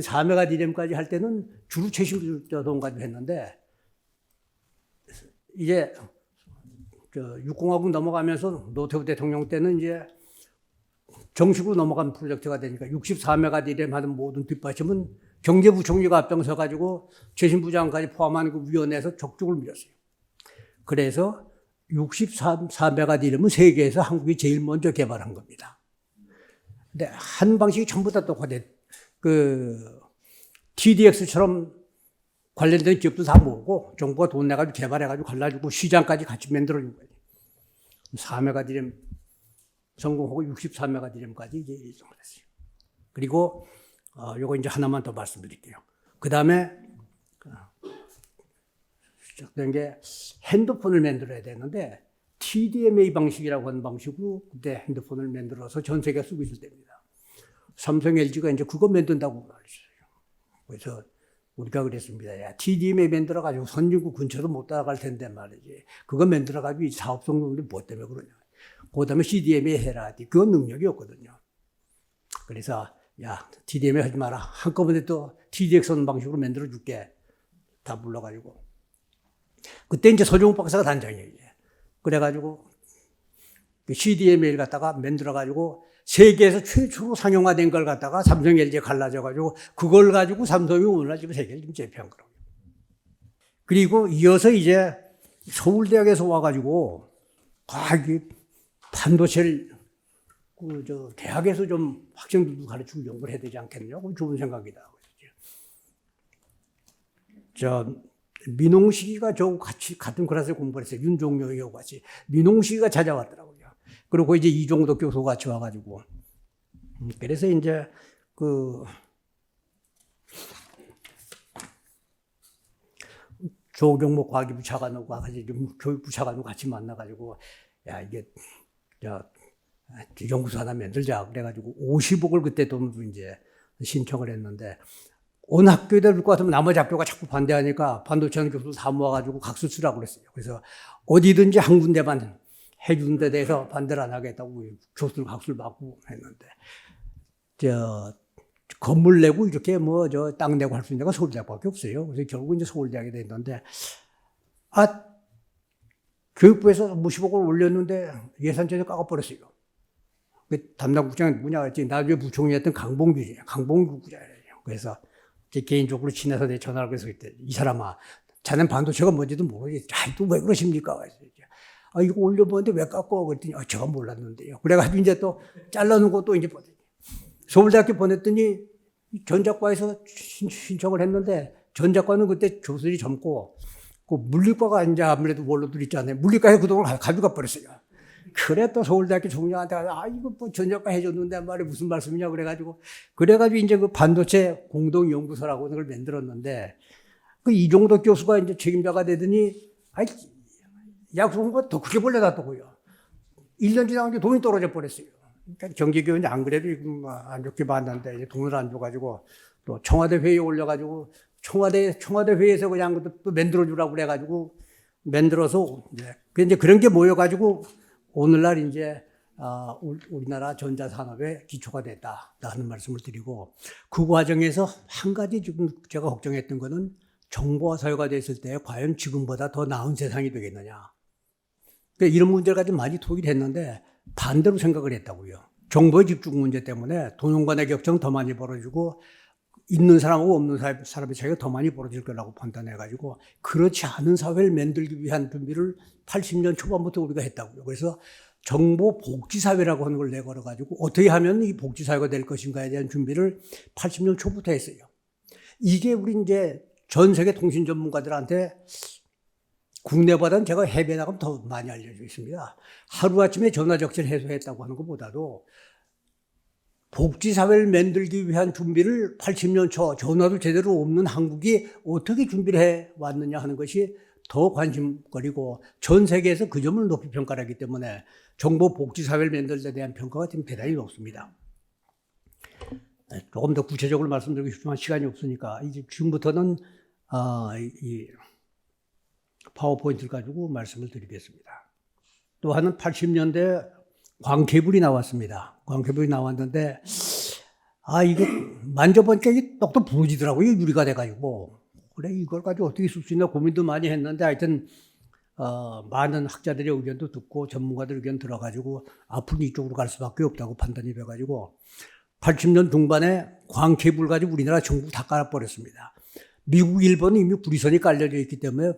4메가 디램까지 할 때는 주로 최신기술 가지고 했는데 이제 6공화국 넘어가면서 노태우 대통령 때는 이제 정식으로 넘어간 프로젝트가 되니까 64메가 디램 하는 모든 뒷받침은 경제부총리가 앞장서 가지고 최신부장까지 포함한 그 위원회에서 적극을 밀었어요. 그래서 64메가 디램은 세계에서 한국이 제일 먼저 개발한 겁니다. 근데 한 방식이 전부 다 똑같아요. TDX처럼 관련된 기업도 다 모으고 정부가 돈 내가지고 개발해가지고 갈라주고 시장까지 같이 만들어준 거예요. 4메가 디램 성공하고 64메가 디램까지 이제 일성했어요. 그리고 요거 이제 하나만 더 말씀드릴게요. 그 다음에 시작된 게 핸드폰을 만들어야 되는데 TDMA 방식이라고 하는 방식으로 그때 핸드폰을 만들어서 전 세계가 쓰고 있을 때입니다. 삼성, LG가 이제 그거 만든다고 말했어요. 그래서 우리가 그랬습니다. 야, TDMA 만들어가지고 선진국 근처도 못 따라갈 텐데 말이지. 그거 만들어가지고 이 사업 성공률이 뭐 때문에 그러냐. 그 다음에 CDMA 해라. 그건 능력이 없거든요. 그래서 야, TDMA 하지 마라. 한꺼번에 또 TDX 하는 방식으로 만들어줄게. 다 불러가지고. 그때 이제 서종욱 박사가 단장이에요. 그래가지고 CDMA를 갖다가 만들어가지고 세계에서 최초로 상용화된 걸 갖다가 삼성 LG에 갈라져가지고 그걸 가지고 삼성이 오늘날 지금 세계를 좀 제패한 거라고요. 그리고 이어서 이제 서울대학에서 와가지고 과학이 반도체를 대학에서 좀 학생들도 가르치고 연구를 해야 되지 않겠느냐고 좋은 생각이다. 민홍식이가 저하고 같은 클래스에 공부를 했어요. 윤종료하고 같이. 민홍식이가 찾아왔더라고요. 그리고 이제 이종덕 교수가 같이 와가지고. 그래서 이제 조경목 과기부 차관하고 교육부 차관하고 같이 만나가지고 야, 이게 연구소 하나 만들자. 그래가지고 50억을 그때 돈으로 이제 신청을 했는데 온 학교에다 줄 것 같으면 나머지 학교가 자꾸 반대하니까 반도체 교수를 다 모아가지고 각수 쓰라고 그랬어요. 그래서 어디든지 한 군데만 해주는 데 대해서 반대를 안 하겠다고 교수들 각수를 받고 했는데, 건물 내고 이렇게 땅 내고 할 수 있는 데가 서울대학밖에 없어요. 그래서 결국 이제 서울대학이 됐는데, 교육부에서 50억을 올렸는데 예산전에 깎아버렸어요. 그 담당 국장이 누구냐 그랬지. 나중에 부총리였던 강봉규 국장이에요. 그래서 개인적으로 친해서 내 전화를 해서 그때 이 사람아, 자넨 반도체가 뭔지도 모르지. 또 왜 그러십니까? 이거 올려보는데 왜 깎고? 그랬더니 제가 몰랐는데요. 그래가지고 이제 또 잘라놓은 것도 이제 서울대학교 보냈더니 전작과에서 신청을 했는데 전작과는 그때 교수들이 젊고 그 물리과가 이제 아무래도 원로들 있잖아요. 물리과에 그동안 가져가 버렸어요. 그래 또 서울대학교 총장한테 가서 이거 뭐 전작과 해줬는데 말이 무슨 말씀이냐 그래가지고 이제 그 반도체 공동연구소라고 그걸 만들었는데 그 이종덕 교수가 이제 책임자가 되더니, 아이, 약속한 거 더 크게 벌려놨더고요. 1년 지나고 돈이 떨어져 버렸어요. 그러니까 경제교원이 안 그래도 안 좋게 봤는데, 돈을 안 줘가지고, 또 청와대 회의에 올려가지고, 청와대 회의에서 그냥 또 만들어주라고 그래가지고, 만들어서, 이제 그런 게 모여가지고, 오늘날 이제, 우리나라 전자산업의 기초가 됐다 하는 말씀을 드리고, 그 과정에서 한 가지 지금 제가 걱정했던 거는 정보화 사회가 됐을 때 과연 지금보다 더 나은 세상이 되겠느냐. 그러니까 이런 문제를 가지고 많이 토의를 했는데 반대로 생각을 했다고요. 정보의 집중 문제 때문에 돈 간의 격차는 더 많이 벌어지고 있는 사람하고 없는 사람의 차이가 더 많이 벌어질 거라고 판단해가지고 그렇지 않은 사회를 만들기 위한 준비를 80년 초반부터 우리가 했다고요. 그래서 정보 복지 사회라고 하는 걸 내걸어가지고 어떻게 하면 이 복지 사회가 될 것인가에 대한 준비를 80년 초부터 했어요. 이게 우리 이제 전 세계 통신 전문가들한테 국내보다는 제가 해외 나가면 더 많이 알려져 있습니다. 하루아침에 전화적실 해소했다고 하는 것보다도 복지사회를 만들기 위한 준비를 80년 초 전화도 제대로 없는 한국이 어떻게 준비를 해왔느냐 하는 것이 더 관심거리고 전 세계에서 그 점을 높이 평가를 하기 때문에 정보 복지사회를 만들 데 대한 평가가 지금 대단히 높습니다. 조금 더 구체적으로 말씀드리고 싶지만 시간이 없으니까 이제 지금부터는 이 파워포인트를 가지고 말씀을 드리겠습니다. 또 하나는 80년대 광케이블이 나왔습니다. 광케이블이 나왔는데 이게 만져보니까 이게 똑똑 부러지더라고요. 유리가 돼가지고. 그래 이걸 가지고 어떻게 쓸 수 있나 고민도 많이 했는데 하여튼 많은 학자들의 의견도 듣고 전문가들 의견 들어가지고 앞으로 이쪽으로 갈 수밖에 없다고 판단이 돼가지고 80년 중반에 광케이블 가지고 우리나라 전국 다 깔아버렸습니다. 미국, 일본은 이미 구리선이 깔려져 있기 때문에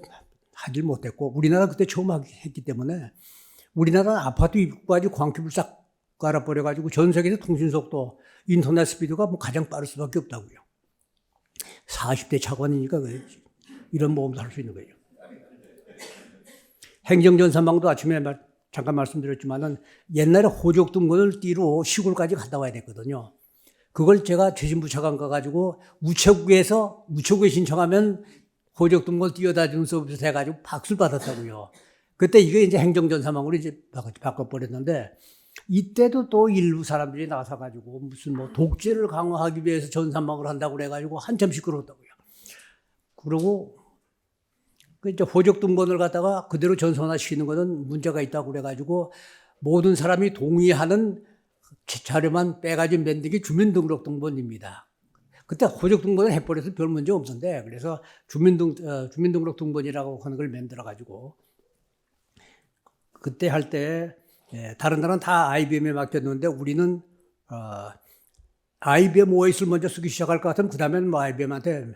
하질 못했고 우리나라 그때 처음 했기 때문에 우리나라는 아파트 입구까지 광케이블 싹 깔아버려가지고 전 세계에서 통신속도, 인터넷 스피드가 뭐 가장 빠를 수밖에 없다고요. 40대 차관이니까 이런 모험도 할 수 있는 거예요. 행정전산망도 아침에 잠깐 말씀드렸지만은 옛날에 호적등본을 띠로 시골까지 갔다 와야 됐거든요. 그걸 제가 재신부차관 가가지고 우체국에 신청하면 호적등본 띄워다 주는 서비스 해가지고 박수를 받았다고요. 그때 이게 이제 행정전산망으로 이제 바꿔버렸는데 이때도 또 일부 사람들이 나서가지고 무슨 뭐 독재를 강화하기 위해서 전산망을 한다고 그래가지고 한참 시끄러웠다고요. 그러고 그 이제 호적등본을 갖다가 그대로 전송화시키는 것은 문제가 있다고 그래가지고 모든 사람이 동의하는 자료만 빼가지고 만든 게 주민등록등본입니다. 그때 호적등본을 해버려서 별 문제 없었는데 그래서 주민등록등본이라고 하는 걸 만들어가지고 그때 할 때 다른 나라는 다 IBM에 맡겼는데 우리는 IBM OS를 먼저 쓰기 시작할 것 같으면 그 다음에는 뭐 IBM한테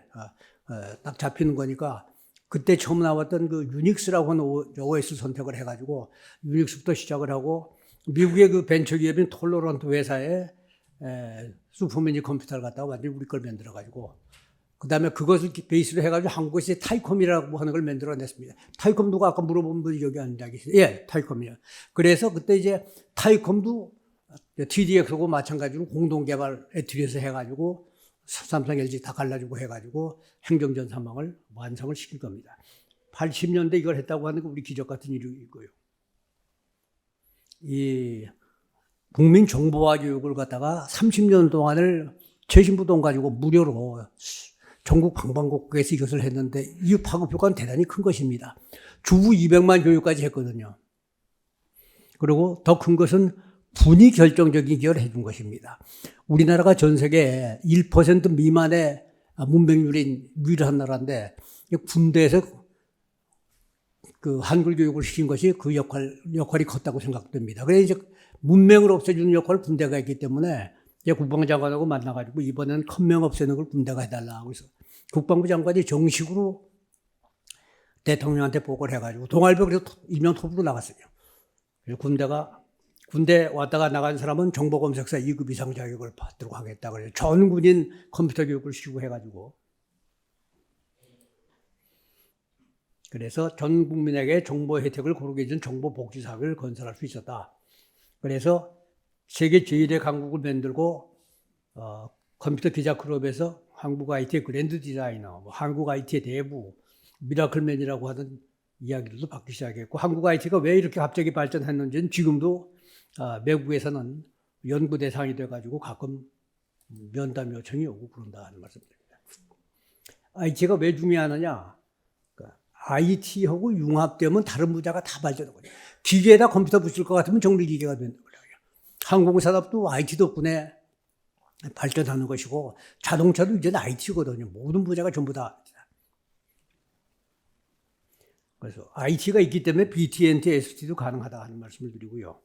딱 잡히는 거니까 그때 처음 나왔던 그 유닉스라고 하는 OS 선택을 해가지고 유닉스부터 시작을 하고 미국의 그 벤처기업인 톨로런트 회사에 슈퍼미니 컴퓨터를 갖다가 완전히 우리 걸 만들어가지고 그 다음에 그것을 베이스로 해가지고 한국에서 타이컴이라고 하는 걸 만들어냈습니다. 타이컴 누가 아까 물어본 분이 여기 앉아 계시죠? 예, 타이컴이요. 그래서 그때 이제 타이컴도 TDX하고 마찬가지로 공동개발 애트리에서 해가지고 삼성, LG 다 갈라주고 해가지고 행정전산망을 완성을 시킨 겁니다. 80년대 이걸 했다고 하는 게 우리 기적 같은 일이고요. 이 국민정보화 교육을 갖다가 30년 동안을 재신부 돈 가지고 무료로 전국 방방곡곡에서 이것을 했는데 이 파급 효과는 대단히 큰 것입니다. 주부 200만 교육까지 했거든요. 그리고 더 큰 것은 분이 결정적인 기여를 해준 것입니다. 우리나라가 전 세계에 1% 미만의 문맹률인 유일한 나라인데 군대에서 그 한글 교육을 시킨 것이 그 역할이 컸다고 생각됩니다. 그래서 이제 문맹을 없애주는 역할을 군대가 했기 때문에 국방장관하고 만나가지고 이번에는 컴맹 없애는 걸 군대가 해달라고 해서 국방부 장관이 정식으로 대통령한테 보고를 해가지고 동아일보 그래서 일명 톱으로 나갔어요. 그래서 군대 왔다가 나간 사람은 정보검색사 2급 이상 자격을 받도록 하겠다. 그래서 전 군인 컴퓨터 교육을 시키고 해가지고 그래서 전 국민에게 정보 혜택을 고르게 준 정보 복지 사회를 건설할 수 있었다. 그래서 세계 제1의 강국을 만들고 컴퓨터 기자 클럽에서 한국 IT의 그랜드 디자이너, 뭐 한국 IT의 대부, 미라클맨이라고 하는 이야기들도 받기 시작했고, 한국 IT가 왜 이렇게 갑자기 발전했는지는 지금도 외국에서는 연구 대상이 돼가지고 가끔 면담 요청이 오고 그런다 하는 말씀드립니다. IT가 왜 중요하느냐? IT하고 융합되면 다른 분야가 다 발전하거든요. 기계에다 컴퓨터 붙일 것 같으면 정밀기계가 된다고 그래요. 항공산업도 IT 덕분에 발전하는 것이고, 자동차도 이제는 IT거든요. 모든 분야가 전부 다. 그래서 IT가 있기 때문에 BT&T, ST도 가능하다 하는 말씀을 드리고요.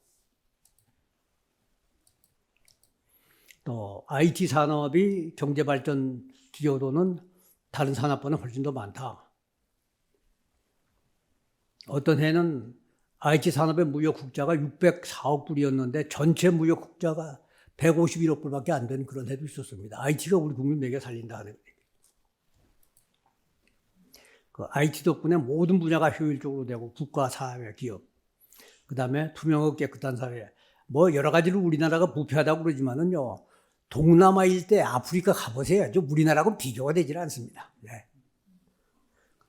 또 IT 산업이 경제 발전 기여도는 다른 산업보다 훨씬 더 많다. 어떤 해는 IT 산업의 무역 흑자가 604억 불이었는데 전체 무역 흑자가 151억 불밖에 안 되는 그런 해도 있었습니다. IT가 우리 국민 먹여 살린다 하는 거예요. 그 IT 덕분에 모든 분야가 효율적으로 되고 국가, 사회, 기업, 그 다음에 투명하고 깨끗한 사회, 뭐 여러 가지로 우리나라가 부패하다고 그러지만은요, 동남아 일대 아프리카 가보세요. 저 우리나라하고 비교가 되질 않습니다. 네.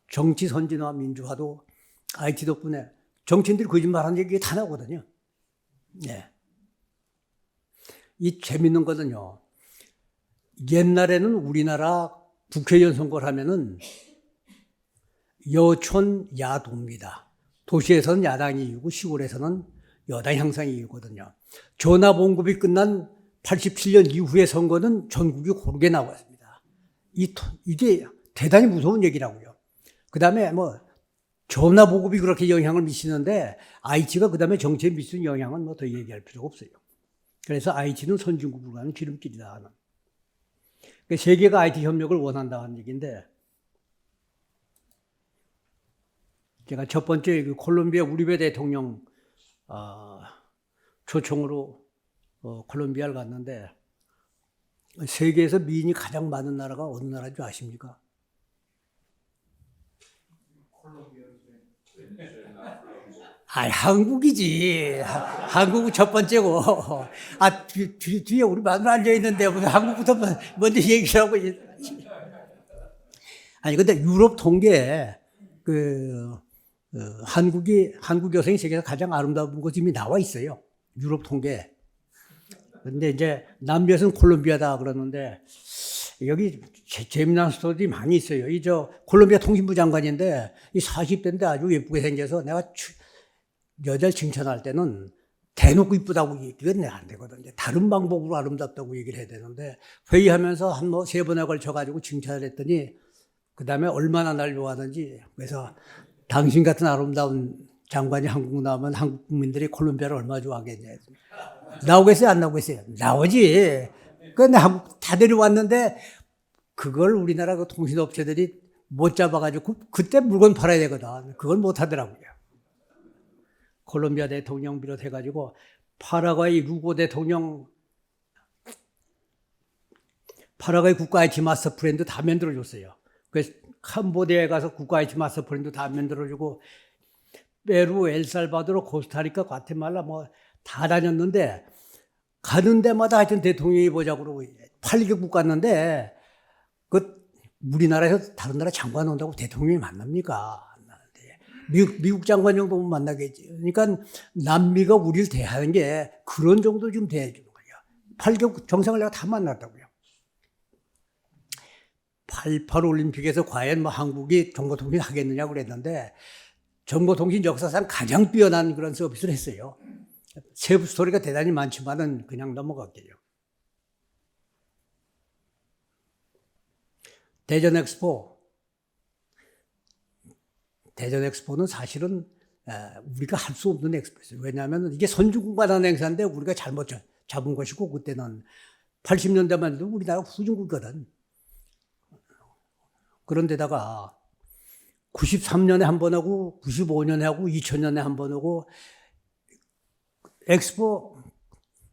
정치 선진화 민주화도 IT 덕분에 정치인들이 거짓말하는 얘기 다 나오거든요. 네. 이 재밌는 거는요. 옛날에는 우리나라 국회의원 선거를 하면은 여촌 야도입니다. 도시에서는 야당이 이기고 시골에서는 여당 향상이 이기거든요. 전화 봉급이 끝난 87년 이후의 선거는 전국이 고르게 나왔습니다. 이게 대단히 무서운 얘기라고요. 그 다음에 뭐 전화 보급이 그렇게 영향을 미치는데 IT가 그 다음에 정치에 미치는 영향은 뭐 더 얘기할 필요가 없어요. 그래서 IT는 선진국으로 가는 지름길이다 하는. 세계가 IT 협력을 원한다는 얘기인데, 제가 첫 번째 그 콜롬비아 우리베 대통령 초청으로 콜롬비아를 갔는데, 세계에서 미인이 가장 많은 나라가 어느 나라인 줄 아십니까? 한국이지. 한국은 첫 번째고. 뒤에 우리 마누라 앉아있는데, 무슨 한국부터 먼저 얘기를 하고. 아니, 근데 유럽 통계에, 한국 여성이 세계에서 가장 아름다운 곳이 이미 나와 있어요. 유럽 통계에. 근데 이제 남미에서는 콜롬비아다 그러는데, 여기 재미난 스토리 많이 있어요. 콜롬비아 통신부 장관인데, 이 40대인데 아주 예쁘게 생겨서 내가 여자를 칭찬할 때는 대놓고 이쁘다고 얘기는 안 되거든요. 다른 방법으로 아름답다고 얘기를 해야 되는데, 회의하면서 한 3번에 걸쳐가지고 칭찬을 했더니, 그 다음에 얼마나 날 좋아하는지, 그래서 당신 같은 아름다운 장관이 한국 나오면 한국 국민들이 콜롬비아를 얼마나 좋아하겠냐. 나오겠어요? 안 나오겠어요? 나오지. 근데 한국 다 데려왔는데, 그걸 우리나라 그 통신업체들이 못 잡아가지고, 그때 물건 팔아야 되거든. 그걸 못 하더라고요. 콜롬비아 대통령 비롯해가지고, 파라과이 루고 대통령, 파라과이 국가 IT 마스터 브랜드 다 만들어줬어요. 그래서 캄보디아에 가서 국가 IT 마스터 브랜드 다 만들어주고, 페루, 엘살바도르, 코스타리카, 과테말라 뭐 다 다녔는데, 가는 데마다 하여튼 대통령이 보자고 그러고 8개국 갔는데, 우리나라에서 다른 나라 장관 온다고 대통령이 만납니까? 안 나는데. 미국 장관 정도 못 만나겠지. 그러니까 남미가 우리를 대하는 게 그런 정도 좀 대해주는 거예요. 8개국 정상을 내가 다 만났다고요. 88 올림픽에서 과연 뭐 한국이 정보통신 하겠느냐고 그랬는데, 정보통신 역사상 가장 뛰어난 그런 서비스를 했어요. 세부 스토리가 대단히 많지만은 그냥 넘어갈게요. 대전 엑스포는 사실은 우리가 할 수 없는 엑스포였어요. 왜냐하면 이게 선진국마다 행사인데 우리가 잘못 잡은 것이고, 그때는 80년대만 해도 우리나라 후진국이거든. 그런데다가 93년에 한 번 하고 95년에 하고 2000년에 한 번 하고 엑스포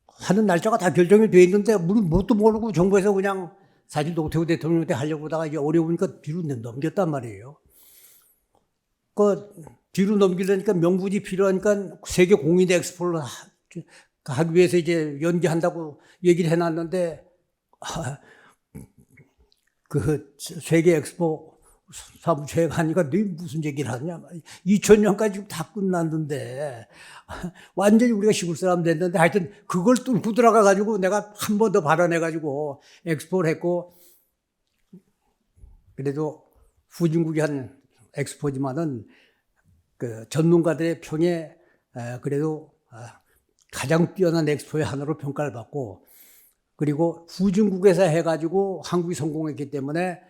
하는 날짜가 다 결정이 돼 있는데 우리 뭣도 모르고 정부에서 그냥, 사실 노태우 대통령 때 하려고 하다가 이제 어려우니까 뒤로 넘겼단 말이에요. 뒤로 넘기려니까 명분이 필요하니까 세계 공인 엑스포를 하기 위해서 이제 연기한다고 얘기를 해놨는데, 그 세계 엑스포 사무처에 가니까 너 무슨 얘기를 하냐. 2000년까지 다 끝났는데 완전히 우리가 시골 사람 됐는데 하여튼 그걸 뚫고 들어가가지고 내가 한 번 더 발언해가지고 엑스포를 했고 그래도 후진국이 한 엑스포지만은 그 전문가들의 평에 그래도 가장 뛰어난 엑스포의 하나로 평가를 받고 그리고 후진국에서 해가지고 한국이 성공했기 때문에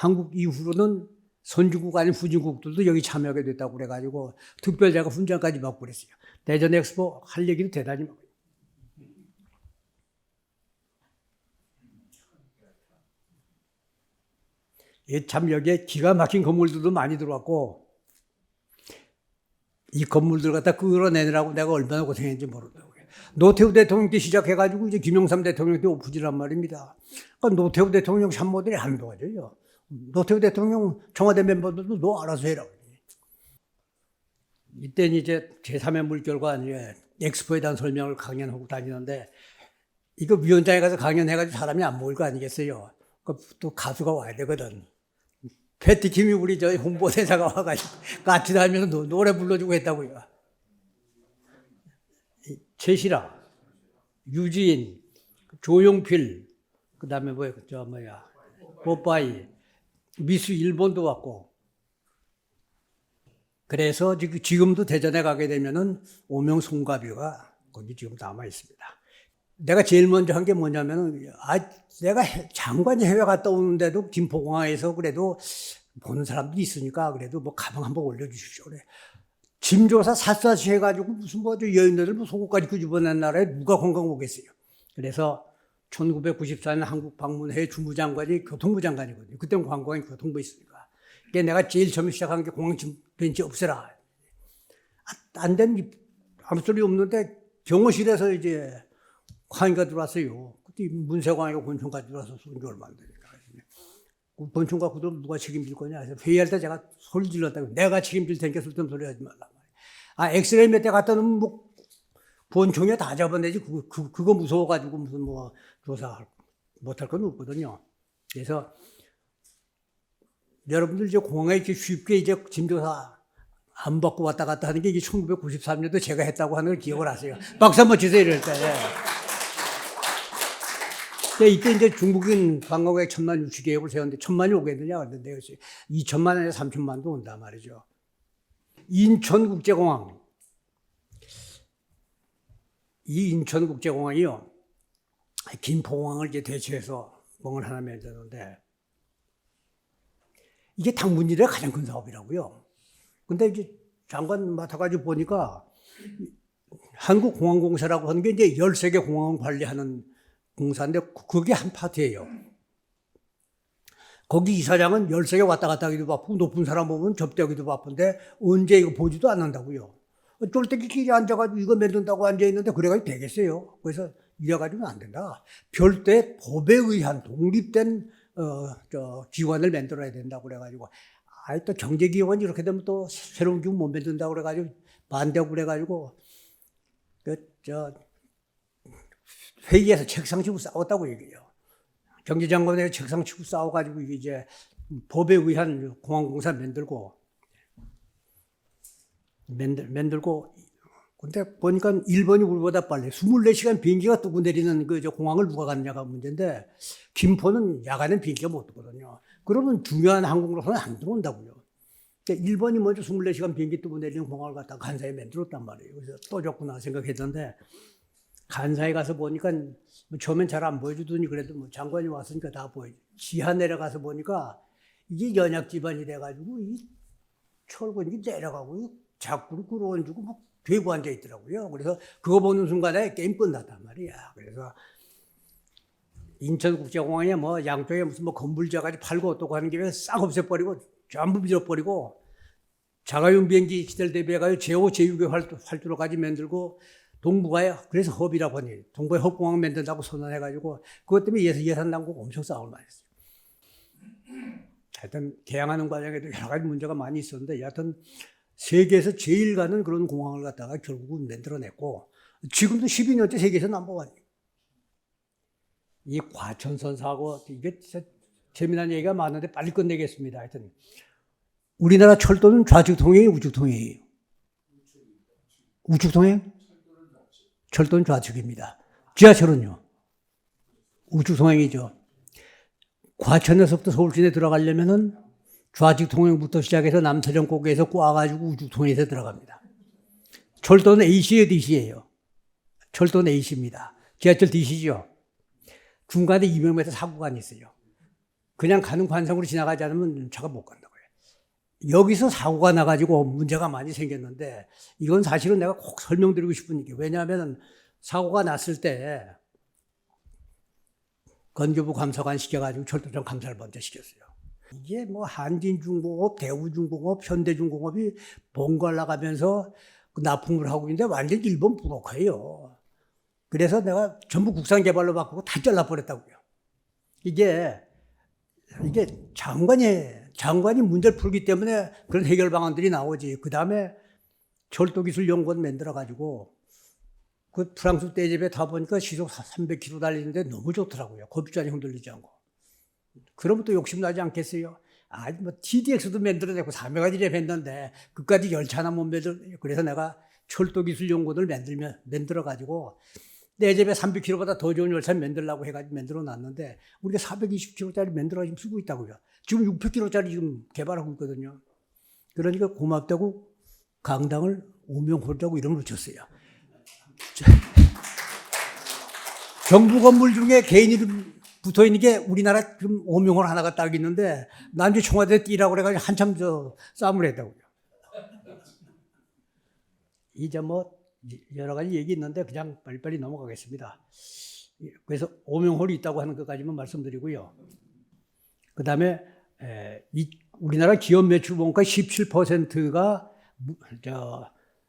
한국 이후로는 선진국 아닌 후진국들도 여기 참여하게 됐다고 그래가지고 특별자가 훈장까지 받고 그랬어요. 대전 엑스포 할 얘기도 대단히 많아요. 참 여기에 기가 막힌 건물들도 많이 들어왔고 이 건물들 갖다 끌어내느라고 내가 얼마나 고생했는지 모르더라고요. 노태우 대통령 때 시작해가지고 이제 김영삼 대통령 때 오프지란 말입니다. 그러니까 노태우 대통령 참모들이 안 도와줘요. 노태우 대통령 청와대 멤버들도 너 알아서 해라. 이때는 이제 제3의 물결과 이제 엑스포에 대한 설명을 강연하고 다니는데 이거 위원장에 가서 강연해가지고 사람이 안 모일 거 아니겠어요. 또 가수가 와야 되거든. 패티킴이 우리 저 홍보대사가 와가지고 같이 다니면서 노래 불러주고 했다고요. 최시라, 유지인, 조용필, 그 다음에 뽀빠이, 미스 일본도 왔고. 그래서 지금도 대전에 가게 되면은 오명송가비가 거기 지금 남아 있습니다. 내가 제일 먼저 한 게 뭐냐면은, 내가 장관이 해외 갔다 오는데도 김포공항에서 그래도 보는 사람들이 있으니까 그래도 뭐 가방 한번 올려주십시오. 그래. 짐조사 샅샅이 해가지고 무슨 여인들 속옷까지 끄집어낸 나라에 누가 관광 오겠어요. 그래서 1994년 한국 방문회 주무장관이 교통부 장관이거든요. 그때는 관광이 교통부에 있으니까. 그게 내가 제일 처음 시작한 게 공항 벤치 없애라. 안 된 아무 소리 없는데 경호실에서 이제 항의가 들어왔어요. 그때 문세광이가 권총까지 들어와서 쏜 게 얼마 안 되니까. 권총과 구도 누가 책임질 거냐 해서 회의할 때 제가 소리 질렀다고. 내가 책임질 테니까 쓸데없는 소리 하지 말라. 엑스레이 몇 대 갖다 놓으면 뭐 권총에 다 잡아내지. 그거 무서워가지고 무슨 뭐 조사 못할 건 없거든요. 그래서 여러분들 이제 공항에 이렇게 쉽게 이제 짐조사 안 받고 왔다 갔다 하는 게 이게 1993년도 제가 했다고 하는 걸 기억을 하세요. 박수 한번 주세요, 이럴 때. 이때 이제 중국인 관광객 1000만 유치 계획을 세웠는데 1000만이 오겠느냐 그랬는데 2000만에서 3000만도 온단 말이죠. 인천국제공항. 이 인천국제공항이요. 김포공항을 이제 대체해서 공을 하나 만드는데 이게 당분일의 가장 큰 사업이라고요. 근데 이제 장관 맡아가지고 보니까 한국공항공사라고 하는 게 이제 13개 공항을 관리하는 공사인데 그게 한 파트예요. 거기 이사장은 13개 왔다 갔다 하기도 바쁘고 높은 사람 보면 접대하기도 바쁜데 언제 이거 보지도 않는다고요. 쫄대기끼리 앉아가지고 이거 만든다고 앉아있는데 그래가지고 되겠어요. 그래서 이래가지고는 안 된다. 별도의 법에 의한 독립된 기관을 만들어야 된다고 그래가지고 또 경제기관이 이렇게 되면 또 새로운 기관 못 만든다고 그래가지고 반대하고 그래가지고 회의에서 책상 치고 싸웠다고 얘기해요. 경제장관에 책상 치고 싸워가지고 이제 법에 의한 공항공사 만들고 근데 보니까 일본이 우리보다 빨리 24시간 비행기가 뜨고 내리는 그 공항을 누가 갔냐가 문제인데 김포는 야간엔 비행기가 못 뜨거든요. 그러면 중요한 항공으로서는 안 들어온다고요. 그러니까 일본이 먼저 24시간 비행기 뜨고 내리는 공항을 갖다가 간사에 만들었단 말이에요. 그래서 또 좋구나 생각했는데 간사에 가서 보니까 처음엔 잘 안 보여주더니 그래도 뭐 장관이 왔으니까 다 보여줘. 지하 내려가서 보니까 이게 연약 집안이 돼가지고 이 철근이 내려가고 자꾸로 끌어온주고 막 되고 앉아 있더라고요. 그래서 그거 보는 순간에 게임 끝났단 말이야. 그래서 인천국제공항에 뭐 양쪽에 무슨 뭐 건물 지어가지고 팔고 어떻고 하는 길에 싹 없애버리고 전부 밀어버리고 자가용 비행기 시대를 대비해가지고 제5, 제6의 활주로까지 만들고 동부가에 그래서 허비라고 하니 동부에 허공항 만든다고 선언해가지고 그것 때문에 예산 낭비고 엄청 싸움을 많이 했어요. 하여튼 개항하는 과정에도 여러 가지 문제가 많이 있었는데 여하튼 세계에서 제일 가는 그런 공항을 갖다가 결국은 만들어냈고 지금도 12년째 세계에서 넘버원이에요. 이 과천선 사고 이게 진짜 재미난 얘기가 많은데 빨리 끝내겠습니다. 하여튼 우리나라 철도는 좌측 통행이에요, 우측 통행이에요? 우측 통행? 철도는 좌측입니다. 지하철은요? 우측 통행이죠. 과천에서부터 서울 시내 들어가려면은 좌측 통행부터 시작해서 남서정 고개에서 꽈가지고 우측 통행에서 들어갑니다. 철도는 A시에요, D시에요? 철도는 A시입니다. 지하철 D시죠? 중간에 200m 사고관이 있어요. 그냥 가는 관성으로 지나가지 않으면 차가 못 간다고요. 여기서 사고가 나가지고 문제가 많이 생겼는데 이건 사실은 내가 꼭 설명드리고 싶은 게 왜냐하면 사고가 났을 때 건교부 감사관 시켜가지고 철도청 감사를 먼저 시켰어요. 이게 뭐 한진중공업, 대우중공업, 현대중공업이 번갈아 가면서 납품을 하고 있는데 완전 일본 브로커예요. 그래서 내가 전부 국산개발로 바꾸고 다 잘라버렸다고요. 이게 장관이 문제를 풀기 때문에 그런 해결 방안들이 나오지. 그 다음에 철도기술연구원 만들어가지고 그 프랑스 떼집에 타보니까 시속 300km 달리는데 너무 좋더라고요. 고비자리 흔들리지 않고. 그러면 또 욕심나지 않겠어요? 뭐 TDX도 만들어내고 4메가지를 했는데 그까지 열차나 못 만들어. 그래서 내가 철도기술연구원을 만들어가지고 내 집에 300km보다 더 좋은 열차 만들려고 해가지고 만들어 놨는데 우리가 420km짜리 만들어 지금 쓰고 있다고요. 지금 600km짜리 지금 개발하고 있거든요. 그러니까 고맙다고 강당을 오명홀이라고 이름을 줬어요. 정부 건물 중에 개인 이름 붙어 있는 게 우리나라 지금 오명홀 하나가 딱 있는데 난 이제 청와대에 뛰라고 그래가지고 한참 싸움을 했다고요. 이제 뭐 여러 가지 얘기 있는데 그냥 빨리빨리 넘어가겠습니다. 그래서 오명홀이 있다고 하는 것까지만 말씀드리고요. 그 다음에 우리나라 기업 매출 보니까 17%가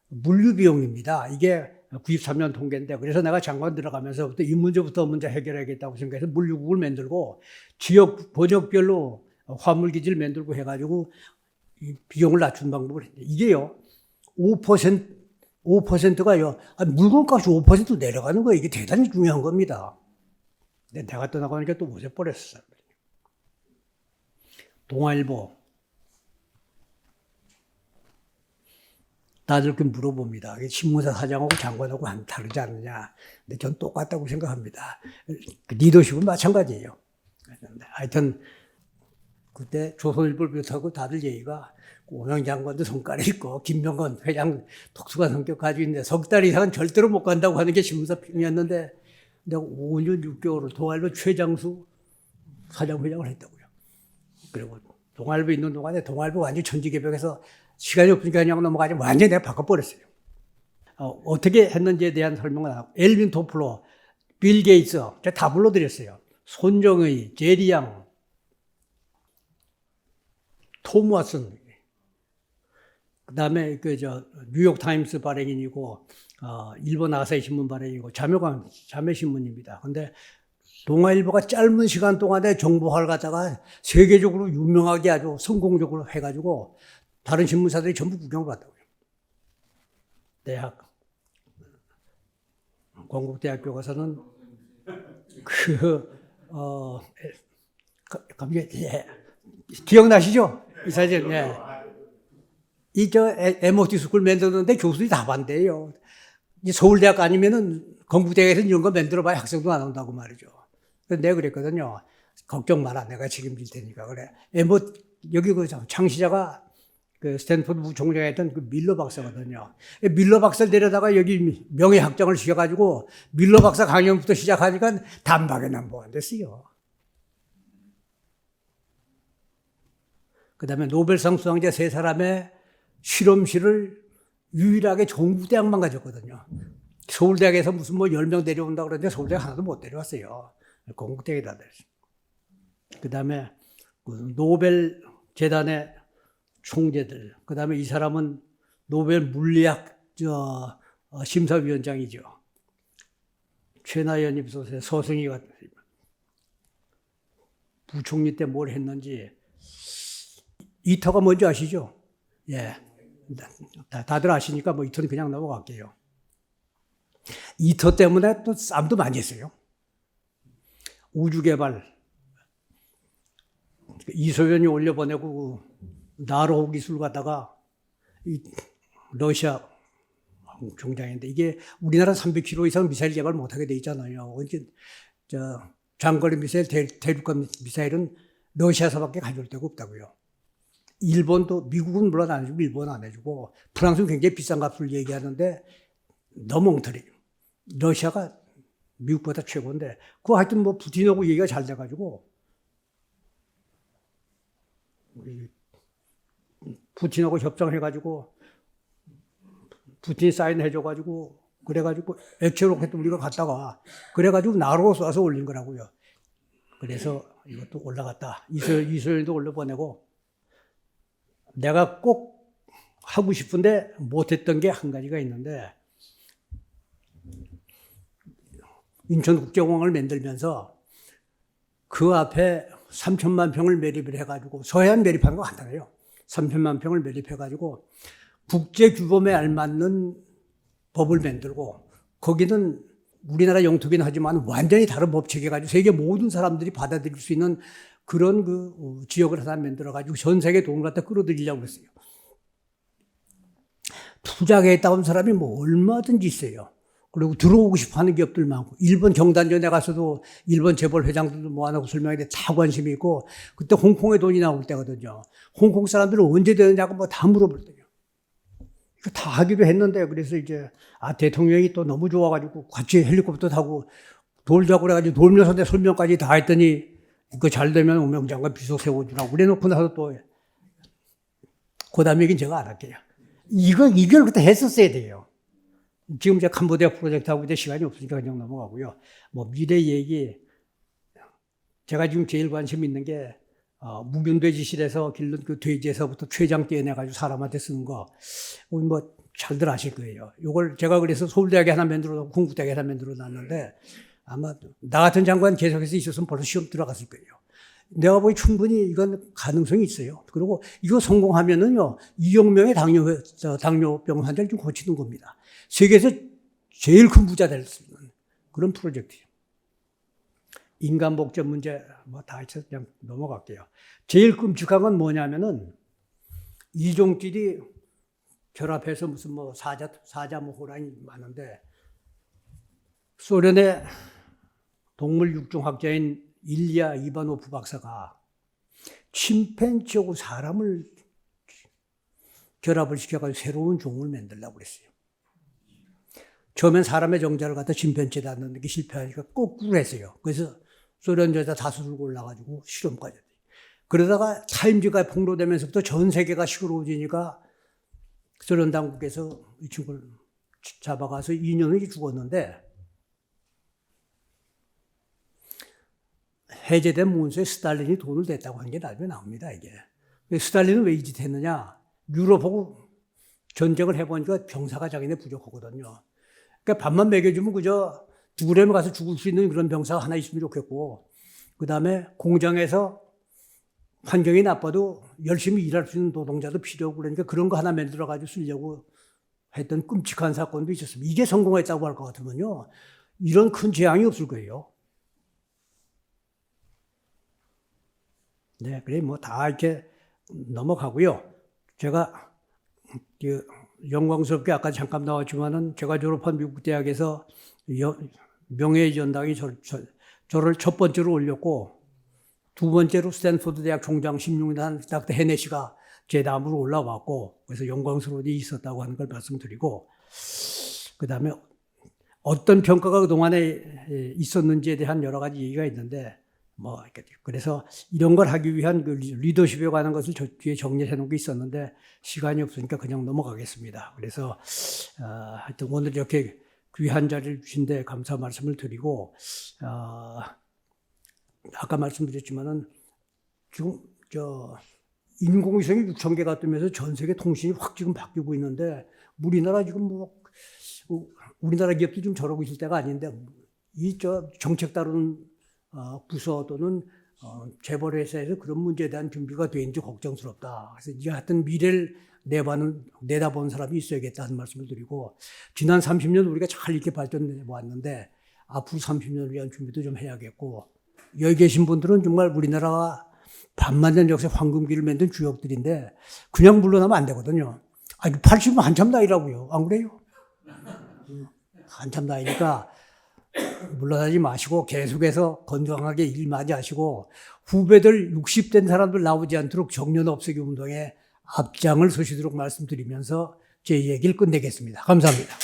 물류 비용입니다. 이게 93년 통계인데 그래서 내가 장관 들어가면서부터 이 문제부터 먼저 해결해야겠다고 생각해서 물류국을 만들고 지역 번역별로 화물 기지를 만들고 해가지고 이 비용을 낮춘 방법을 했는데 이게요 5%가요 물건값이 5% 내려가는 거예요. 이게 대단히 중요한 겁니다. 근데 내가 떠나가니까 또 웃어버렸어요. 동아일보 다들 그 물어봅니다. 신문사 사장하고 장관하고 다르지 않느냐. 근데 전 똑같다고 생각합니다. 리더십은 마찬가지예요. 하여튼 그때 조선일보를 비롯하고 다들 얘기가 오명 장관도 성깔이 있고 김병건 회장 독특한 성격 가지고 있는데 석 달 이상은 절대로 못 간다고 하는 게 신문사 평이었는데 내가 5년 6개월을 동아일보 최장수 사장 회장을 했다고요. 그리고 동아일보 있는 동안에 동아일보 완전히 천지개벽해서 시간이 없으니까 그냥 넘어가지 완전히 내가 바꿔버렸어요. 어떻게 했는지에 대한 설명은 안 하고 엘빈 토플러, 빌 게이츠 제가 다 불러드렸어요. 손정의, 제리 양, 톰 왓슨 그 다음에 뉴욕 타임스 발행인이고 일본 아사히 신문 발행이고 자매 신문입니다. 근데 동아일보가 짧은 시간 동안에 정보화를 갖다가 세계적으로 유명하게 아주 성공적으로 해가지고 다른 신문사들이 전부 구경을 왔다고요. 대학, 건국대학교 가서는 기억나시죠? 이 사진, 예. MOT 스쿨 만들었는데 교수들이 다 반대해요. 서울대학 아니면은 건국대학에서 이런 거 만들어봐야 학생도 안 온다고 말이죠. 그래서 내가 그랬거든요. 걱정 마라. 내가 책임질 테니까. 그래. 여기 창시자가 그 스탠포드 부총장에 했던 그 밀러 박사거든요. 밀러 박사를 데려다가 여기 명예학장을 시켜가지고 밀러 박사 강연부터 시작하니까 단박에 남보가 안 됐어요. 그 다음에 노벨상 수상자 3사람의 실험실을 유일하게 종국대학만 가졌거든요. 서울대학에서 무슨 10명 데려온다고 그러는데 서울대학 하나도 못 데려왔어요. 건국대학에다 데렸어요. 그 다음에 노벨 재단의 총재들, 그 다음에 이 사람은 노벨 물리학 심사위원장이죠. 최나연님 서승희가 부총리 때 뭘 했는지 이터가 뭔지 아시죠? 예, 다들 아시니까 뭐 이터는 그냥 넘어갈게요. 이터 때문에 또 싸움도 많이 했어요. 우주개발 이소연이 올려보내고 나로 기술 갖다가 이 러시아 종장인데 이게 우리나라 300km 이상 미사일 개발 못하게 돼 있잖아요. 이제 장거리 미사일, 대륙간 미사일은 러시아서밖에 가져올 데가 없다고요. 일본도, 미국은 물론 안 해주고 일본은 안 해주고 프랑스는 굉장히 비싼 값을 얘기하는데 너무 엉터리. 러시아가 미국보다 최고인데 그거 하여튼 뭐 푸틴하고 얘기가 잘 돼가지고 푸틴하고 협상해가지고 푸틴이 사인해줘가지고 그래가지고 액체 로켓도 우리가 갔다가 그래가지고 나로 쏴서 올린 거라고요. 그래서 이것도 올라갔다. 이소연도 올려보내고 내가 꼭 하고 싶은데 못했던 게 한 가지가 있는데 인천국제공항을 만들면서 그 앞에 3천만 평을 매립을 해가지고 서해안 매립한 거 간단해요. 3천만 평을 매립해가지고 국제규범에 알맞는 법을 만들고 거기는 우리나라 영토긴 하지만 완전히 다른 법칙해가지고 세계 모든 사람들이 받아들일 수 있는 그런 지역을 하나 만들어가지고 전 세계 돈을 갖다 끌어들이려고 했어요. 투자하겠다 온 사람이 뭐 얼마든지 있어요. 그리고 들어오고 싶어 하는 기업들 많고, 일본 경단전에 가서도 일본 재벌 회장들도 모아놓고 설명했는데 다 관심이 있고, 그때 홍콩에 돈이 나올 때거든요. 홍콩 사람들은 언제 되느냐고 뭐 다 물어보거든요. 이거 다 하기로 했는데, 그래서 이제, 대통령이 또 너무 좋아가지고 같이 헬리콥터 타고 돌자고 그래가지고 돌면서 내 설명까지 다 했더니, 이거 잘 되면 운명장관 비서 세워주라고 그래 놓고 나서 또, 그 다음 얘기는 제가 안 할게요. 이걸 그때 했었어야 돼요. 지금 제가 캄보디아 프로젝트 하고 이제 시간이 없으니까 그냥 넘어가고요. 뭐 미래 얘기, 제가 지금 제일 관심 있는 게 묵윤돼지실에서 기른 그 돼지에서부터 췌장 떼어내가지고 사람한테 쓰는 거, 뭐 잘들 아실 거예요. 요걸 제가 그래서 서울대학에 하나 만들어놓고 건국대학에 하나 만들어놨는데 아마 나 같은 장관 계속해서 있었으면 벌써 시험 들어갔을 거예요. 내가 보기 충분히 이건 가능성이 있어요. 그리고 이거 성공하면은요, 2억 명의 당뇨병 환자를 좀 고치는 겁니다. 세계에서 제일 큰 부자 될 수 있는 그런 프로젝트예요. 인간 복제 문제 뭐 다 해서 그냥 넘어갈게요. 제일 끔찍한 건 뭐냐면은 이종길이 결합해서 무슨 뭐 사자 뭐 호랑이 많은데 소련의 동물 육종학자인 일리아 이바노프 박사가 침팬지하고 사람을 결합을 시켜가지고 새로운 종을 만들려고 그랬어요. 처음엔 사람의 정자를 갖다 침팬지에다 넣는 게 실패하니까 거꾸로 했어요. 그래서 소련 여자 다수 들고 올라가지고 실험까지 했어요. 그러다가 타임즈가 폭로되면서부터 전 세계가 시끄러워지니까 소련 당국에서 이 친구를 잡아가서 2년을 죽었는데 해제된 문서에 스탈린이 돈을 댔다고 한 게 나중에 나옵니다, 이게. 스탈린은 왜 이 짓 했느냐? 유럽하고 전쟁을 해보니까 병사가 자기네 부족하거든요. 그러니까 밥만 먹여주면 그저 죽으려면 가서 죽을 수 있는 그런 병사가 하나 있으면 좋겠고, 그 다음에 공장에서 환경이 나빠도 열심히 일할 수 있는 노동자도 필요하고 그러니까 그런 거 하나 만들어가지고 쓰려고 했던 끔찍한 사건도 있었습니다. 이게 성공했다고 할 것 같으면요, 이런 큰 재앙이 없을 거예요. 네, 그래, 뭐 다 이렇게 넘어가고요. 제가 영광스럽게 아까 잠깐 나왔지만은 제가 졸업한 미국 대학에서 명예전당이 저를 첫 번째로 올렸고 두 번째로 스탠포드 대학 총장 16년 닥터 헤네시가 제 다음으로 올라왔고 그래서 영광스러운 일이 있었다고 하는 걸 말씀드리고 그 다음에 어떤 평가가 그동안에 있었는지에 대한 여러 가지 얘기가 있는데 뭐 그래서 이런 걸 하기 위한 그 리더십에 관한 것을 저 뒤에 정리해 놓은 게 있었는데 시간이 없으니까 그냥 넘어가겠습니다. 그래서 하여튼 오늘 이렇게 귀한 자리를 주신 데 감사 말씀을 드리고 아까 말씀드렸지만은 지금 인공위성이 6,000개가 뜨면서 전 세계 통신이 확 지금 바뀌고 있는데 우리나라 지금 뭐 우리나라 기업도 좀 저러고 있을 때가 아닌데 이 정책 다루는 부서 또는 재벌 회사에서 그런 문제에 대한 준비가 되는지 걱정스럽다. 그래서 이 같은 미래를 내다본 사람이 있어야겠다는 말씀을 드리고 지난 30년 우리가 잘 이렇게 발전해 왔는데 앞으로 30년을 위한 준비도 좀 해야겠고 여기 계신 분들은 정말 우리나라와 반만년 역사 황금기를 만든 주역들인데 그냥 물러나면 안 되거든요. 아, 80은 한참 나이라고요. 안 그래요? 한참 나이니까 물러나지 마시고 계속해서 건강하게 일 많이 하시고 후배들 60된 사람들 나오지 않도록 정년 없애기 운동에 앞장을 서시도록 말씀드리면서 제 얘기를 끝내겠습니다. 감사합니다.